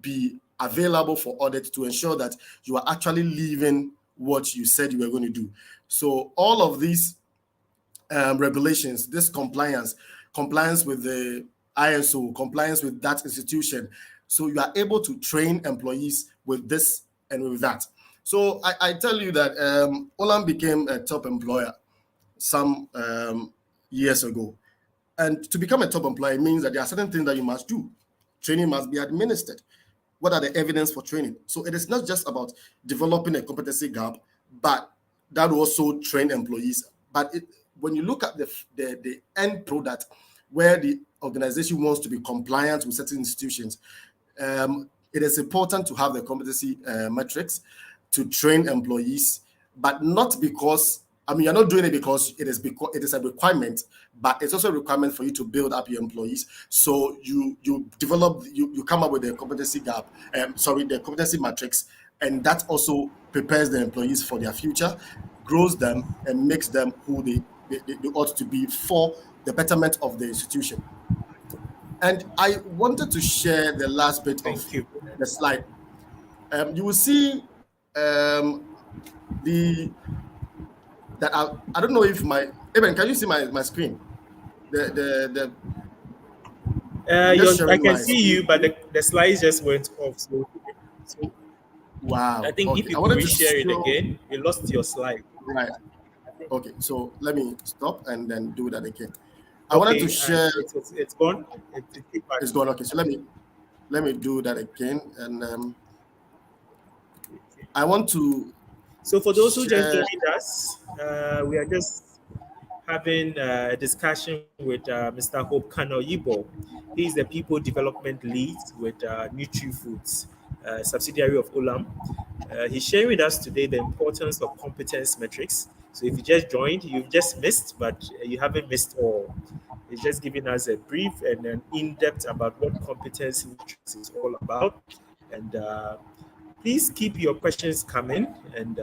be available for audit to ensure that you are actually living what you said you were going to do. So all of these regulations, this compliance with the ISO, compliance with that institution. So you are able to train employees with this and with that. So I tell you that Olam became a top employer some years ago. And to become a top employer means that there are certain things that you must do. Training must be administered. What are the evidence for training? So it is not just about developing a competency gap, but that will also train employees. But when you look at the end product, where the organization wants to be compliant with certain institutions, it is important to have the competency metrics to train employees, but not because, you're not doing it because it is a requirement, but it's also a requirement for you to build up your employees. So you come up with the competency gap, the competency matrix, and that also prepares the employees for their future, grows them, and makes them who they ought to be for the betterment of the institution. And I wanted to share the last bit of the slide. You will see I don't know if Eben, can you see my screen? I can see you, but the slides just went off. So wow. I think if you could reshare it again, you lost your slide. Right. Okay, so let me stop and then do that again. I wanted to share. It's gone. It's gone. Okay, so let me do that again, and I want to. So for those who just joined us, we are just having a discussion with Mr. Hope Kano Yibo. He's the People Development Lead with NutriFoods, subsidiary of Olam. He's sharing with us today the importance of competence metrics. So if you just joined, you've just missed, but you haven't missed all. He's just giving us a brief and an in-depth about what competence metrics is all about. And please keep your questions coming, and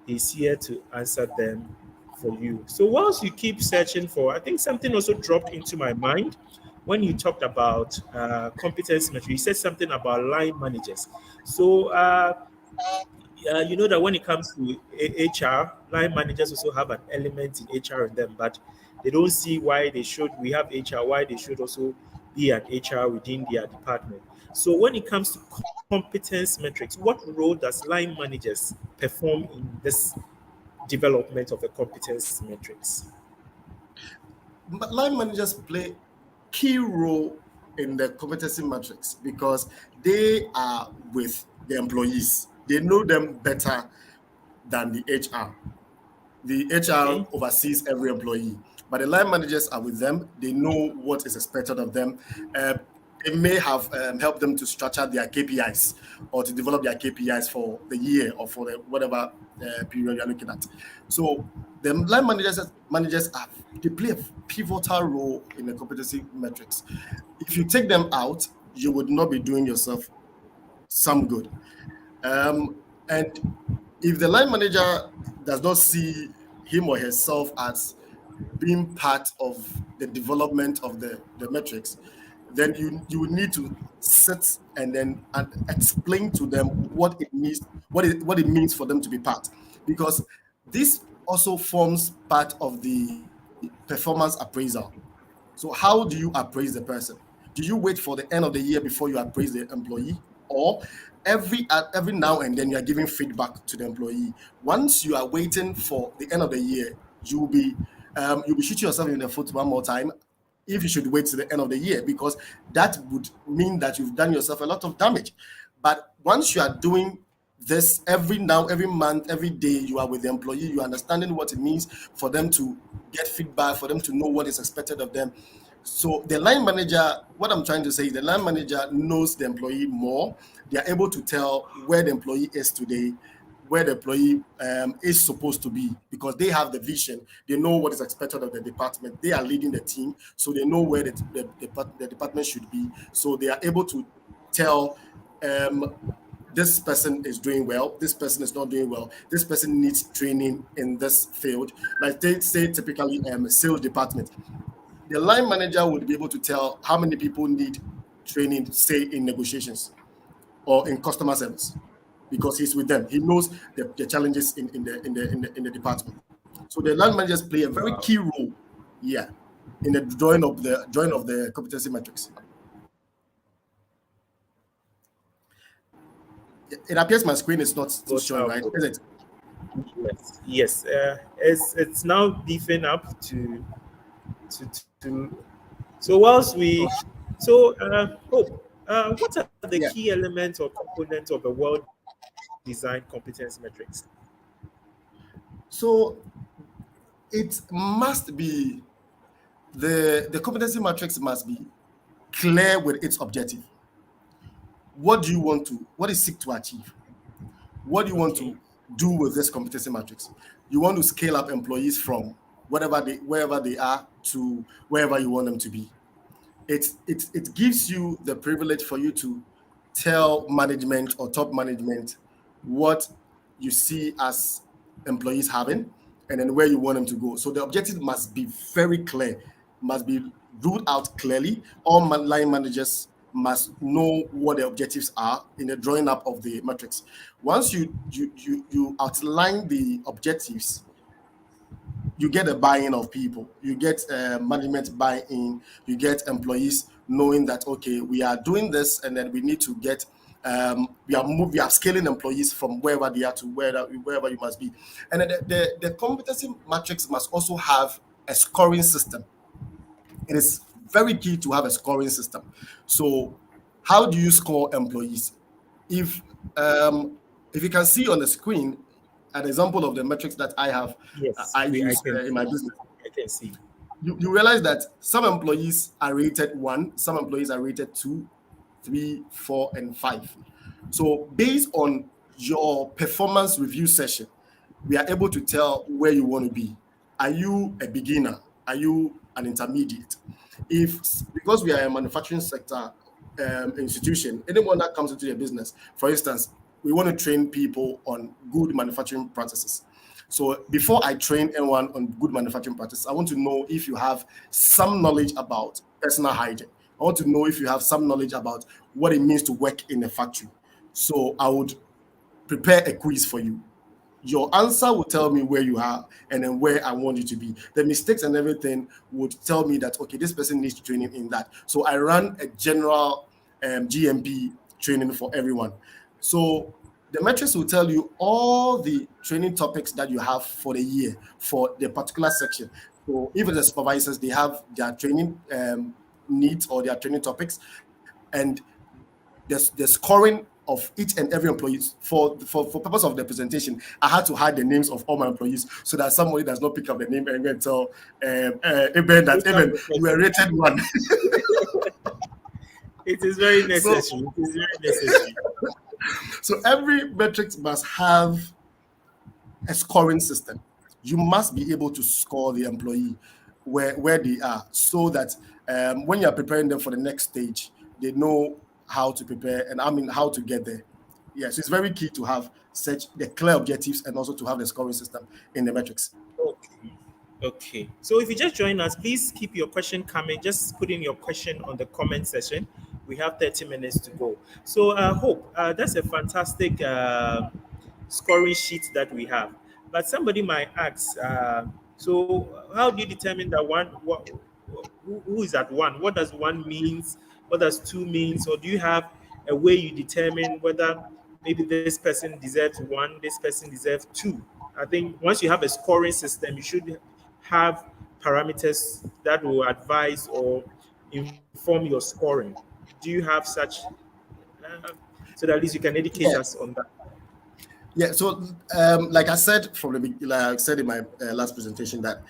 is here to answer them for you. So whilst you keep searching for, I think something also dropped into my mind when you talked about competence metric. You said something about line managers. So you know that when it comes to HR, line managers also have an element in HR in them, but they don't see why they should. We have HR, why they should also be an HR within their department. So when it comes to competence metrics, what role does line managers perform in this development of the competence metrics? Line managers play key role in the competency matrix because they are with the employees. They know them better than the HR. The HR Okay. oversees every employee, but the line managers are with them. They know what is expected of them. It may have helped them to structure their KPIs or to develop their KPIs for the year or for the whatever period you're looking at. So the line managers have they play a pivotal role in the competency metrics. If you take them out, you would not be doing yourself some good. And if the line manager does not see him or herself as being part of the development of the metrics, then you would need to sit and explain to them what it means, what it means for them to be part, because this also forms part of the performance appraisal. So how do you appraise the person? Do you wait for the end of the year before you appraise the employee, or every now and then you are giving feedback to the employee? Once you are waiting for the end of the year, you'll be shooting yourself in the foot one more time if you should wait to the end of the year, because that would mean that you've done yourself a lot of damage. But once you are doing this every month, every day, you are with the employee, you are understanding what it means for them to get feedback, for them to know what is expected of them. So the line manager, what I'm trying to say is the line manager knows the employee more. They are able to tell where the employee is today, where the employee is supposed to be, because they have the vision. They know what is expected of the department. They are leading the team, so they know where the department should be. So they are able to tell this person is doing well, this person is not doing well, this person needs training in this field. Like they say, typically, sales department, the line manager would be able to tell how many people need training, say in negotiations or in customer service, because he's with them. He knows the challenges in the department. So the line managers play a very key role, yeah, in the drawing of the competency metrics. It appears my screen is not still showing, right? Is it? Yes. It's now beefing up to. So whilst we, so Hope, what are the key elements or components of the well-designed competence metrics? So it must be the competency matrix must be clear with its objective. What is seek to achieve? What do you want to do with this competency matrix? You want to scale up employees from wherever they are to wherever you want them to be. It gives you the privilege for you to tell management or top management what you see as employees having, and then where you want them to go. So the objective must be very clear, must be ruled out clearly. All line managers must know what the objectives are in the drawing up of the matrix. Once you outline the objectives, you get a buy-in of people, you get management buy-in, you get employees knowing that, okay, we are doing this, and then we need to get we are scaling employees from wherever they are to wherever you must be. And then the competency matrix must also have a scoring system. It is very key to have a scoring system. So how do you score employees? If you can see on the screen an example of the metrics that I have, I use in my business. I can see. You realize that some employees are rated 1, some employees are rated 2, 3, 4, and 5. So based on your performance review session, we are able to tell where you want to be. Are you a beginner? Are you an intermediate? Because we are a manufacturing sector institution, anyone that comes into your business, for instance, we want to train people on good manufacturing practices. So before I train anyone on good manufacturing practice, I want to know if you have some knowledge about personal hygiene. I want to know if you have some knowledge about what it means to work in a factory. So I would prepare a quiz for you. Your answer will tell me where you are and then where I want you to be. The mistakes and everything would tell me that, okay, this person needs training in that. So I run a general GMP training for everyone. So the metrics will tell you all the training topics that you have for the year for the particular section. So even the supervisors, they have their training needs or their training topics, and the scoring of each and every employee for purpose of the presentation. I had to hide the names of all my employees so that somebody does not pick up the name and go tell Eben that Eben, you were rated one. It is very necessary. So, it is very necessary. So every metric must have a scoring system. You must be able to score the employee where they are, so that when you are preparing them for the next stage, they know how to prepare and how to get there. Yes, it's very key to have such the clear objectives and also to have the scoring system in the metrics. Okay. So if you just join us, please keep your question coming. Just put in your question on the comment section. We have 30 minutes to go. So Hope, that's a fantastic scoring sheet that we have. But somebody might ask, so how do you determine that who is at one? What does one means? What does two means? Or do you have a way you determine whether maybe this person deserves one, this person deserves two? I think once you have a scoring system, you should have parameters that will advise or inform your scoring. Do you have such, so that at least you can educate us on that? Yeah, so like I said like I said in my last presentation, that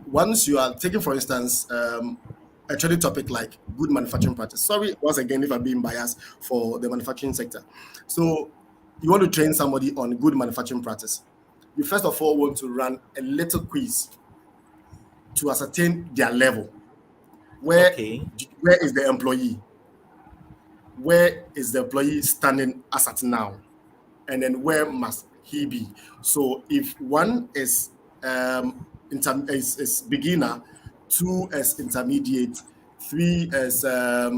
once you are taking, for instance, a training topic like good manufacturing practice. Sorry, once again, if I'm being biased for the manufacturing sector. So you want to train somebody on good manufacturing practice. You first of all want to run a little quiz to ascertain their level. Where is the employee? Where is the employee standing as at now? And then where must he be? So if one is is beginner, two as intermediate, three as a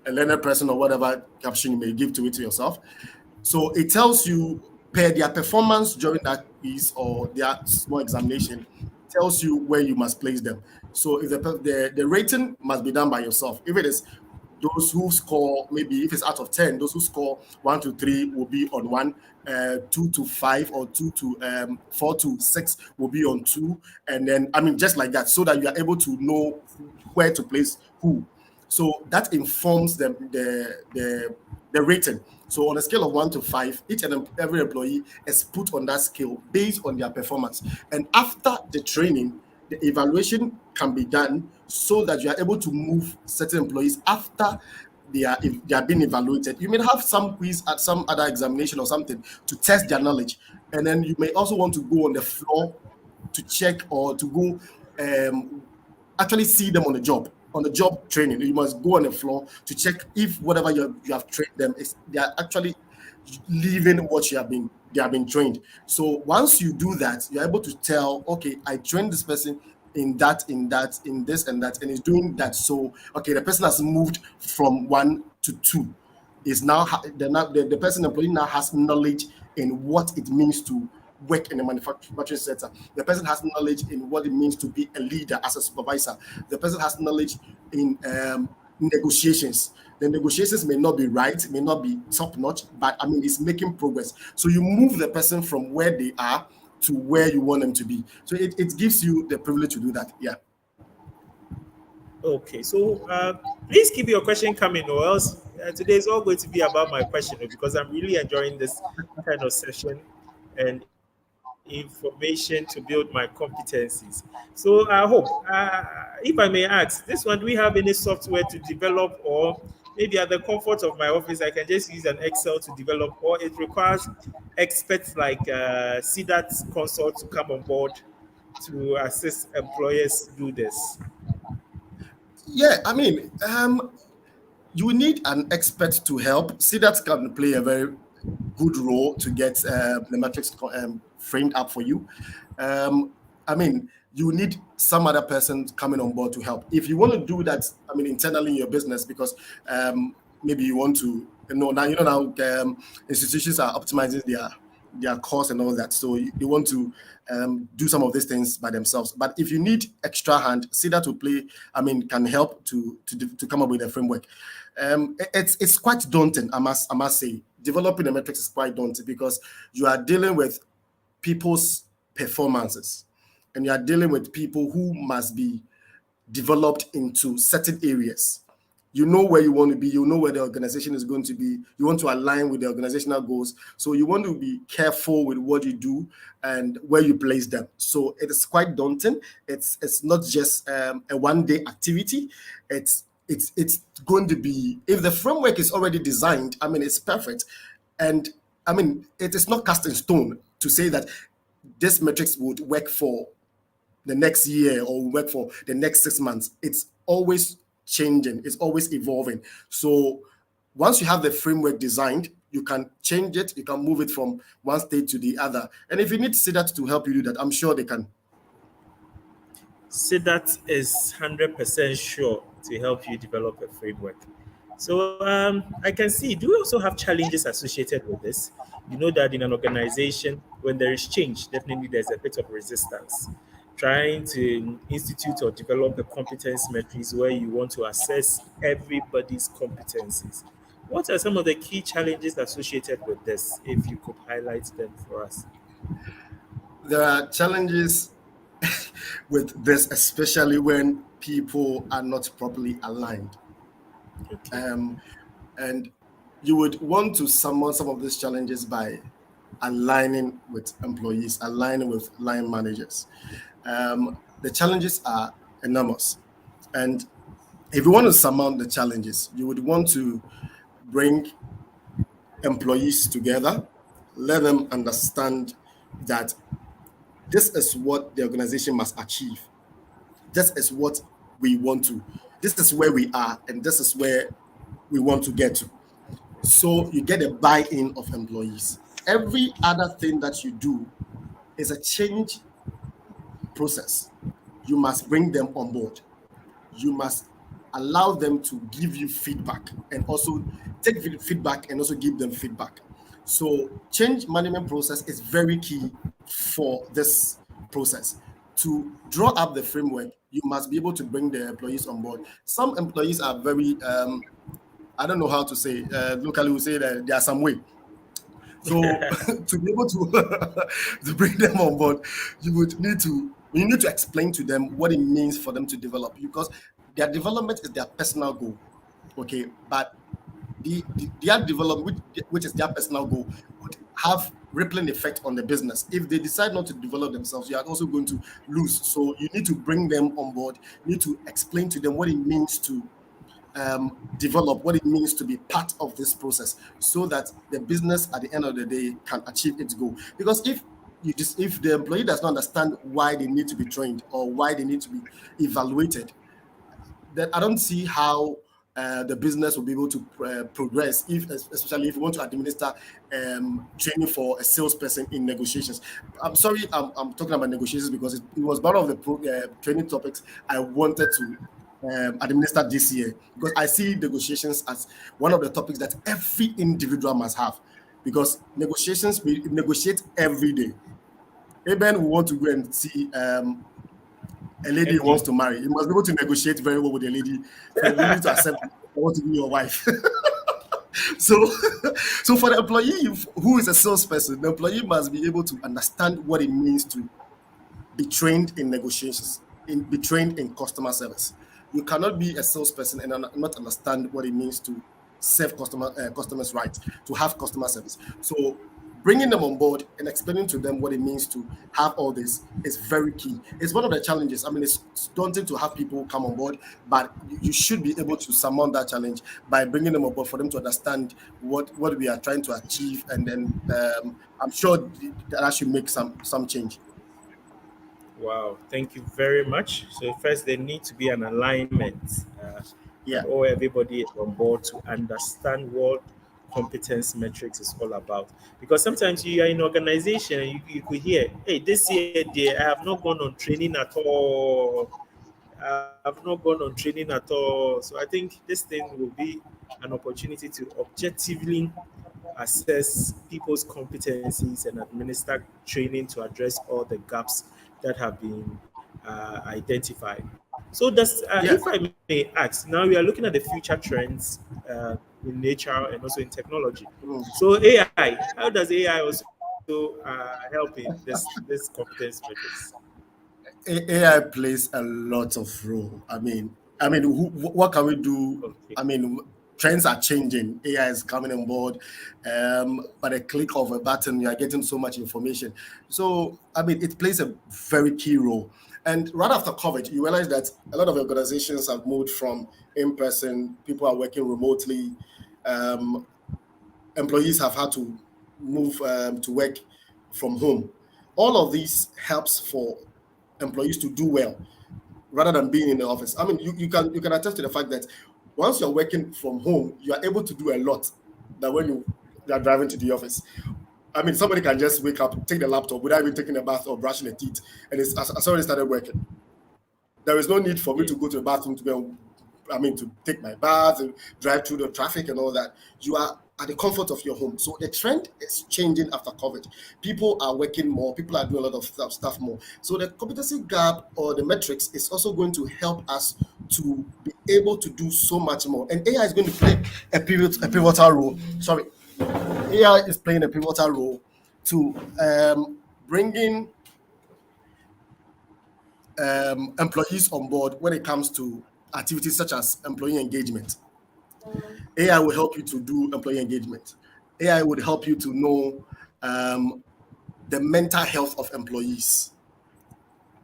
learner person, or whatever caption you may give to it to yourself. So it tells you per their performance during that quiz or their small examination, tells you where you must place them. So if the rating must be done by yourself. If it is those who score, maybe if it's out of 10, those who score 1 to 3 will be on 1, 2 to 5, or 2 to 4 to 6 will be on 2, and then just like that, so that you are able to know where to place who. So that informs the rating. So on a scale of 1 to 5, each and every employee is put on that scale based on their performance. And after the training, the evaluation can be done so that you are able to move certain employees after they are being evaluated. You may have some quiz at some other examination or something to test their knowledge. And then you may also want to go on the floor to check or to go actually see them on the job training. You must go on the floor to check if whatever you have trained them is they are actually living what they have been trained. So once you do that, you're able to tell, okay, I trained this person in that, in this and that, and he's doing that. So okay, the person has moved from 1 to 2. Is now the person employee now has knowledge in what it means to work in a manufacturing sector. The person has knowledge in what it means to be a leader as a supervisor. The person has knowledge in negotiations. The negotiations may not be right, may not be top notch, but it's making progress. So you move the person from where they are to where you want them to be. So it gives you the privilege to do that. Yeah. Okay, so please keep your question coming, or else today is all going to be about my question, because I'm really enjoying this kind of session and information to build my competencies. So I hope, if I may ask, this one, do we have any software to develop, or maybe at the comfort of my office, I can just use an Excel to develop, or it requires experts like CDAT Consult to come on board to assist employers do this? Yeah, you need an expert to help. CDAT can play a very good role to get the metrics framed up for you. I mean, you need some other person coming on board to help. If you want to do that, I mean, internally in your business, because maybe you want to, now institutions are optimizing their costs and all that, so they want to do some of these things by themselves. But if you need extra hand, see that to play, I mean, can help to come up with a framework. It's quite daunting, I must say. Developing the metrics is quite daunting because you are dealing with people's performances, and you are dealing with people who must be developed into certain areas. You know where you want to be, you know where the organization is going to be, you want to align with the organizational goals. So you want to be careful with what you do and where you place them. So it is quite daunting. It's not just a one-day activity. It's going to be, if the framework is already designed, I mean, it's perfect. And I mean, it is not cast in stone to say that this metrics would work for the next year or work for the next 6 months. It's always changing, it's always evolving. So once you have the framework designed, you can change it, you can move it from one state to the other. And if you need CDAT to help you do that, I'm sure they can. CDAT is 100% sure to help you develop a framework. So I can see, do we also have challenges associated with this? You know that in an organization, when there is change, definitely there's a bit of resistance. Trying to institute or develop a competence matrix where you want to assess everybody's competencies. What are some of the key challenges associated with this, if you could highlight them for us? There are challenges with this, especially when people are not properly aligned. And you would want to summon some of these challenges by aligning with employees, aligning with line managers. The challenges are enormous. And if you want to surmount the challenges, you would want to bring employees together, let them understand that this is what the organization must achieve. This is what we want to, this is where we are, and this is where we want to get to. So you get a buy-in of employees. Every other thing that you do is a change process. You must bring them on board. You must allow them to give you feedback and also take feedback and also give them feedback. So change management process is very key for this process. To draw up the framework, you must be able to bring the employees on board. Some employees are very, I don't know how to say, locally we say that there are some way. So to be able to, to bring them on board, you need to explain to them what it means for them to develop, because their development is their personal goal. Okay, but their development, which is their personal goal, would have rippling effect on the business. If they decide not to develop themselves, you are also going to lose. So you need to bring them on board. You need to explain to them what it means to develop, what it means to be part of this process, so that the business at the end of the day can achieve its goal. Because if the employee does not understand why they need to be trained or why they need to be evaluated, then I don't see how the business will be able to progress, especially if you want to administer training for a salesperson in negotiations. I'm sorry, I'm talking about negotiations because it was one of the training topics I wanted to administer this year, because I see negotiations as one of the topics that every individual must have, because negotiations, we negotiate every day. Even we want to go and see a lady who wants to marry, you must be able to negotiate very well with a lady for the lady to accept I want to be your wife. So for the employee who is a salesperson, the employee must be able to understand what it means to be trained in negotiations, be trained in customer service. You cannot be a salesperson and not understand what it means to serve customers right, to have customer service. So bringing them on board and explaining to them what it means to have all this is very key. It's one of the challenges. I mean, it's daunting to have people come on board, but you should be able to surmount that challenge by bringing them on board for them to understand what we are trying to achieve. And then I'm sure that should make some change. Wow, thank you very much. So first, there need to be an alignment. Yeah. Or everybody is on board to understand what competence metrics is all about. Because sometimes you are in organization, you could hear, hey, this year I have not gone on training at all. I've not gone on training at all. So I think this thing will be an opportunity to objectively assess people's competencies and administer training to address all the gaps that have been identified. So, Yeah. if I may ask, now we are looking at the future trends in nature and also in technology. Mm. So, AI, how does AI also help in this competence metrics? AI plays a lot of role. What can we do? Okay. Trends are changing. AI is coming on board. By a click of a button, you are getting so much information. So, it plays a very key role. And right after COVID, you realize that a lot of organizations have moved from in person. People are working remotely. Um, Employees have had to move to work from home. All of these helps for employees to do well rather than being in the office. You can attest to the fact that once you're working from home, you are able to do a lot than when you are driving to the office. Somebody can just wake up, take the laptop without even taking a bath or brushing their teeth, and it's already started working. There is no need for me to go to the bathroom to go. To take my bath and drive through the traffic and all that. You are at the comfort of your home. So the trend is changing after COVID. People are working more. People are doing a lot of stuff more. So the competency gap or the metrics is also going to help us to be able to do so much more. And AI is going to play a pivotal role. Sorry, AI is playing a pivotal role to bringing employees on board when it comes to activities such as employee engagement. AI will help you to do employee engagement. AI would help you to know the mental health of employees.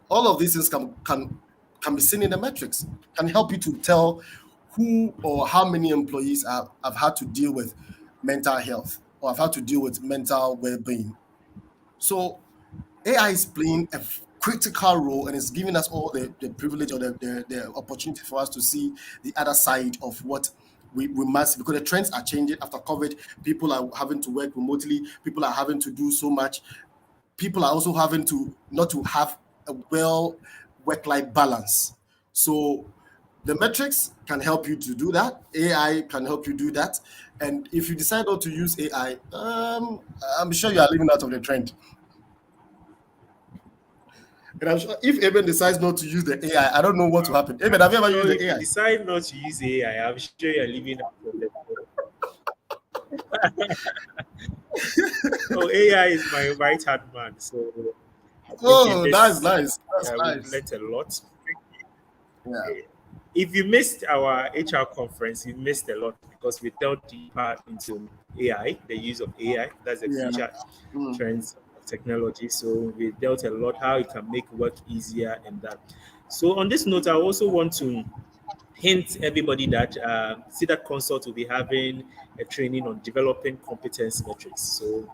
All of these things can be seen in the metrics, can help you to tell who or how many employees have had to deal with mental health or have had to deal with mental well-being. So AI is playing a critical role and it's giving us all the privilege or the opportunity for us to see the other side of what we must, because the trends are changing after COVID. People are having to work remotely, people are having to do so much, people are also having to not to have a well work-life balance. So the metrics can help you to do that. AI can help you do that. And if you decide not to use AI, I'm sure you are living out of the trend. And I'm sure if Eben decides not to use the AI, I don't know what will happen. Eben, have you ever used So the if you AI? decide not to use AI, I'm sure you're leaving out of the Oh, AI is my right hand man. So I think in Oh, that's this nice. That's we've nice. learnt a lot. Yeah. If you missed our HR conference, you missed a lot because we delved deeper into AI, the use of AI. That's the Yeah. future Mm. trends of technology. So we dealt a lot how it can make work easier and that. So on this note, I also want to hint everybody that CDAT Consult will be having a training on developing competence metrics. So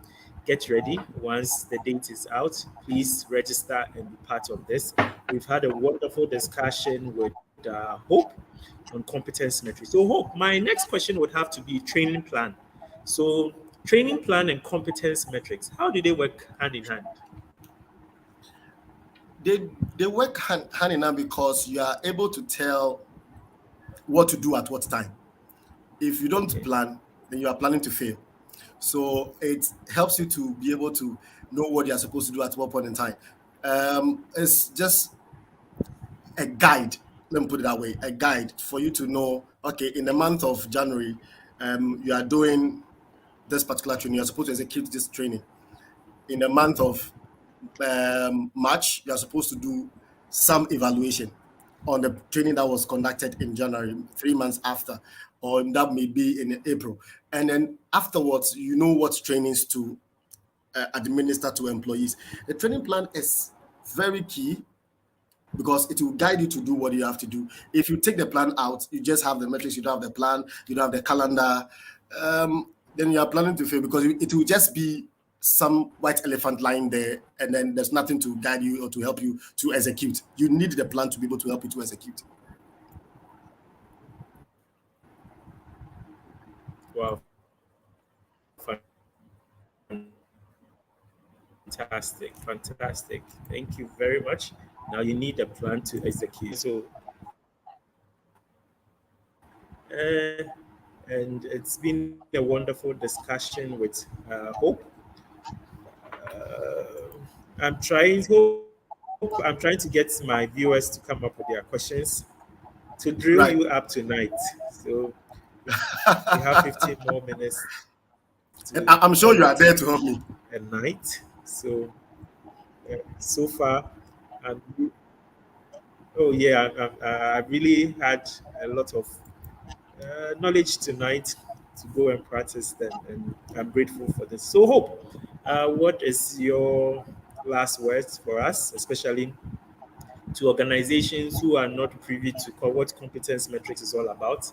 get ready. Once the date is out, please register and be part of this. We've had a wonderful discussion with Hope on competence metrics. So, Hope, my next question would have to be training plan. So, training plan and competence metrics, how do they work hand in hand? They work hand in hand because you are able to tell what to do at what time. If you don't Okay. plan, then you are planning to fail. So it helps you to be able to know what you are supposed to do at what point in time. It's just a guide. Let me put it that way: a guide for you to know. Okay, in the month of January, you are doing this particular training. You are supposed to execute this training. In the month of March, you are supposed to do some evaluation on the training that was conducted in January, 3 months after, or that may be in April. And then afterwards, you know what trainings to administer to employees. The training plan is very key because it will guide you to do what you have to do. If you take the plan out, you just have the metrics, you don't have the plan, you don't have the calendar, then you are planning to fail because it will just be some white elephant lying there and then there's nothing to guide you or to help you to execute. You need the plan to be able to help you to execute. Wow. Fantastic, fantastic. Thank you very much. Now you need a plan to execute. So, and it's been a wonderful discussion with Hope. I'm trying to get my viewers to come up with their questions to drill Right. you up tonight. So we have 15 more minutes And to I'm sure call you are it there to help me. a night. So so far, I'm, oh yeah, I really had a lot of knowledge tonight to go and practice them, and I'm grateful for this. So, Hope, what is your last words for us, especially to organizations who are not privy to what competence metrics is all about?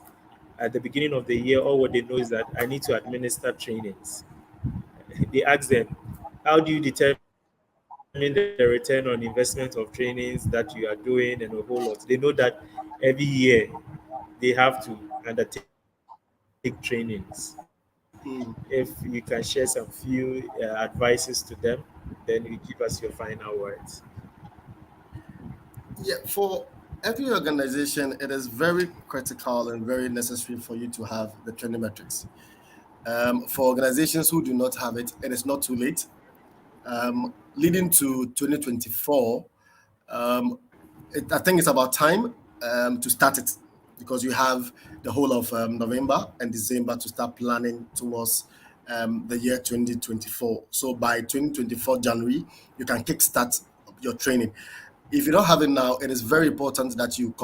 At the beginning of the year, all what they know is that I need to administer trainings. They ask them, how do you determine the return on investment of trainings that you are doing and a whole lot? They know that every year they have to undertake trainings. If you can share some few advices to them, then you give us your final words. Yeah, for every organization, it is very critical and very necessary for you to have the training metrics. For organizations who do not have it, it is not too late. Leading to 2024, I think it's about time to start it because you have the whole of November and December to start planning towards the year 2024. So by 2024 January, you can kickstart your training. If you don't have it now, it is very important that you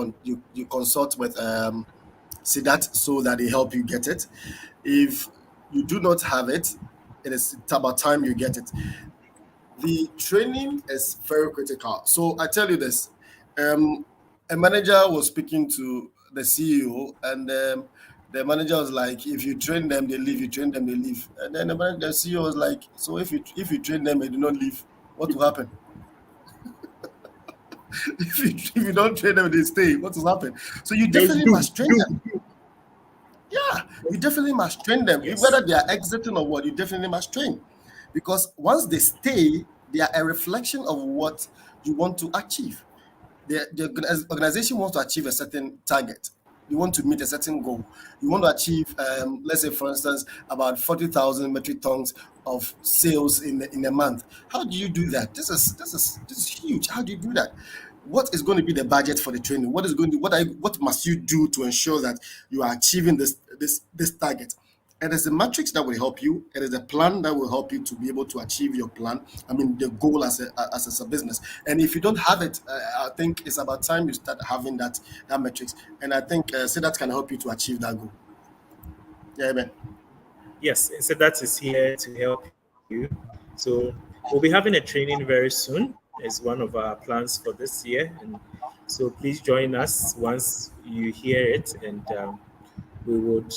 consult with SIDAT so that they help you get it. If you do not have it, it's about time you get it. The training is very critical. So I tell you this: um, a manager was speaking to the CEO, and the manager was like, "If you train them, they leave. You train them, they leave." And then the CEO was like, "So if you train them and they do not leave, what will happen? If you don't train them, they stay. What will happen?" So you Just definitely must train them. Yeah, you definitely must train them. Yes. Whether they are exiting or what, you definitely must train. Because once they stay, they are a reflection of what you want to achieve. The organization wants to achieve a certain target. You want to meet a certain goal. You want to achieve, let's say, for instance, about 40,000 metric tons of sales in a month. How do you do that? This is huge. How do you do that? What is going to be the budget for the training? What is going to what must you do to ensure that you are achieving this target? It is a matrix that will help you. It is a plan that will help you to be able to achieve your plan. I mean, the goal as a business. And if you don't have it, I think it's about time you start having that matrix. And I think so that can help you to achieve that goal. Yeah, man. Yes, so that is here to help you. So we'll be having a training very soon. It's one of our plans for this year, and so please join us once you hear it, and we would.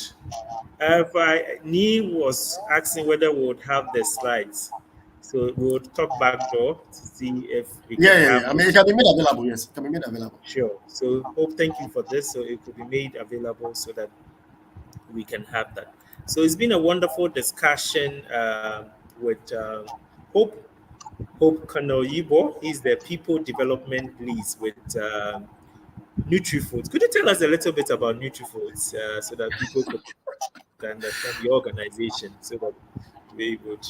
Nee was asking whether we would have the slides, so we would talk backdoor to see if we can Yeah. have I mean, it it. can be made available. Yes, it can be made available. Sure. So Hope, thank you for this. So it could be made available so that we can have that. So it's been a wonderful discussion with Hope. Hope Kanoyibo. He's the People Development Lead with NutriFoods. Could you tell us a little bit about NutriFoods so that people could understand the organization, so that we would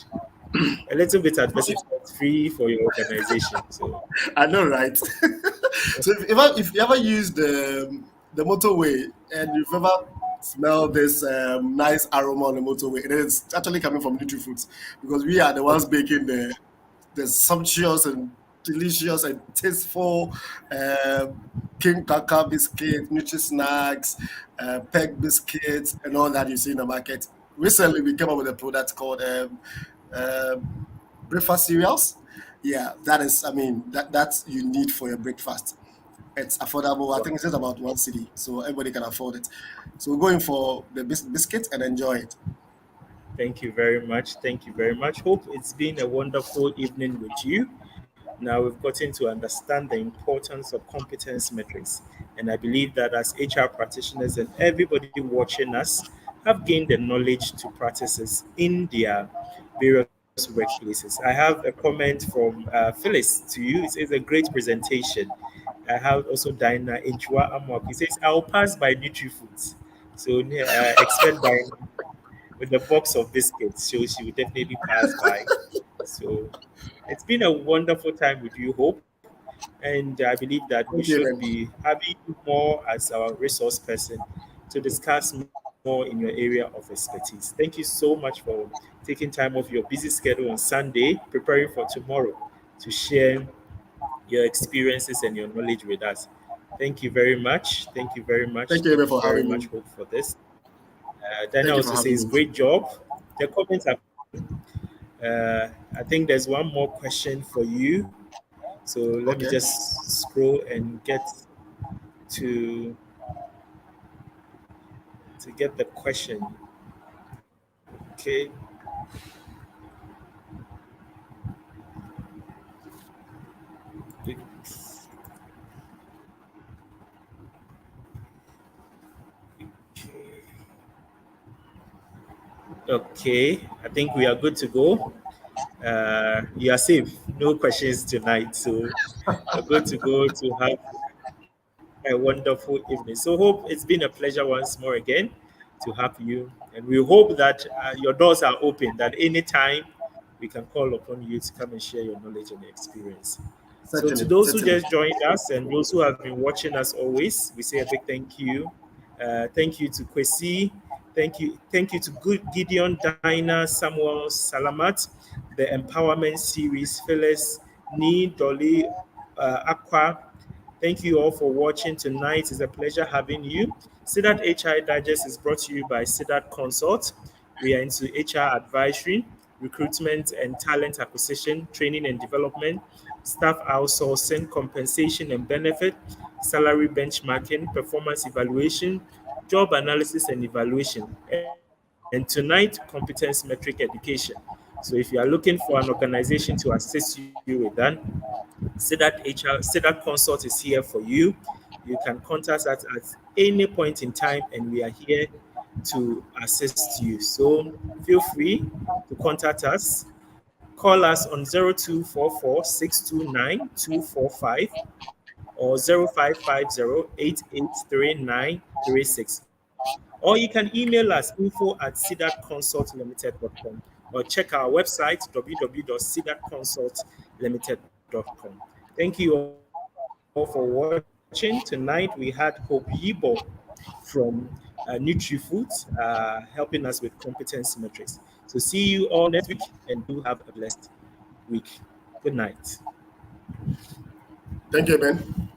a little bit advertisement free for your organization. So I know, right? So if you ever use the motorway and you've ever smelled this nice aroma on the motorway, it is actually coming from NutriFoods because we are the ones baking the sumptuous and delicious and tasteful King Kaka biscuit, Nutri Snacks, Peg biscuits, and all that you see in the market. Recently, we came up with a product called breakfast cereals. Yeah, that is, I mean, that's you need for your breakfast. It's affordable. I think it's just about 1 city, so everybody can afford it. So we're going for the biscuit and enjoy it. thank you very much. Thank you very much. Hope it's been a wonderful evening with you. Now we've gotten to understand the importance of competence metrics. And I believe that as HR practitioners and everybody watching us have gained the knowledge to practices in their various workplaces. I have a comment from Phyllis to you. It says a great presentation. I have also Dinah Inchua Amwak. He says, I'll pass by NutriFoods. So expect Dinah with the box of biscuits. So she will definitely pass by. So it's been a wonderful time with you, Hope. And I believe that we Thank you, should Ben. be having you more as our resource person to discuss more in your area of expertise. Thank you so much for taking time off your busy schedule on Sunday, preparing for tomorrow to share your experiences and your knowledge with us. Thank you very much. Thank you very much. Thank you, Thank Ben, you for very having much, me. Hope, for this. Dana Thank you for also having says, me. great job. The comments are coming. I think there's one more question for you. So let me Okay. just scroll and to get the question. Okay. Okay. I think we are good to go. You are safe. No questions tonight. So you're good to go to have a wonderful evening. So, Hope, it's been a pleasure once more again to have you. And we hope that your doors are open, that anytime we can call upon you to come and share your knowledge and experience. So, to Certainly, those who certainly. just joined us and those who have been watching us always, we say a big thank you. Thank you to Kwesi. Thank you to Gideon, Dinah, Samuel, Salamat, the Empowerment Series, Phyllis, Ni, Dolly, Aqua. Thank you all for watching tonight. It's a pleasure having you. SIDAT HR Digest is brought to you by SIDAT Consult. We are into HR advisory, recruitment and talent acquisition, training and development, staff outsourcing, compensation and benefit, salary benchmarking, performance evaluation, job analysis and evaluation, and tonight, competence metric education. So if you are looking for an organization to assist you with that, SIDAT Consult is here for you. You can contact us at any point in time, and we are here to assist you. So feel free to contact us. Call us on 0244 629 245 or 0550 Or you can email us info@sidatconsultlimited.com or check our website www.sidatconsultlimited.com. Thank you all for watching. Tonight we had Hope Yibo from NutriFood helping us with competency metrics. So see you all next week and do have a blessed week. Good night. Thank you, Ben.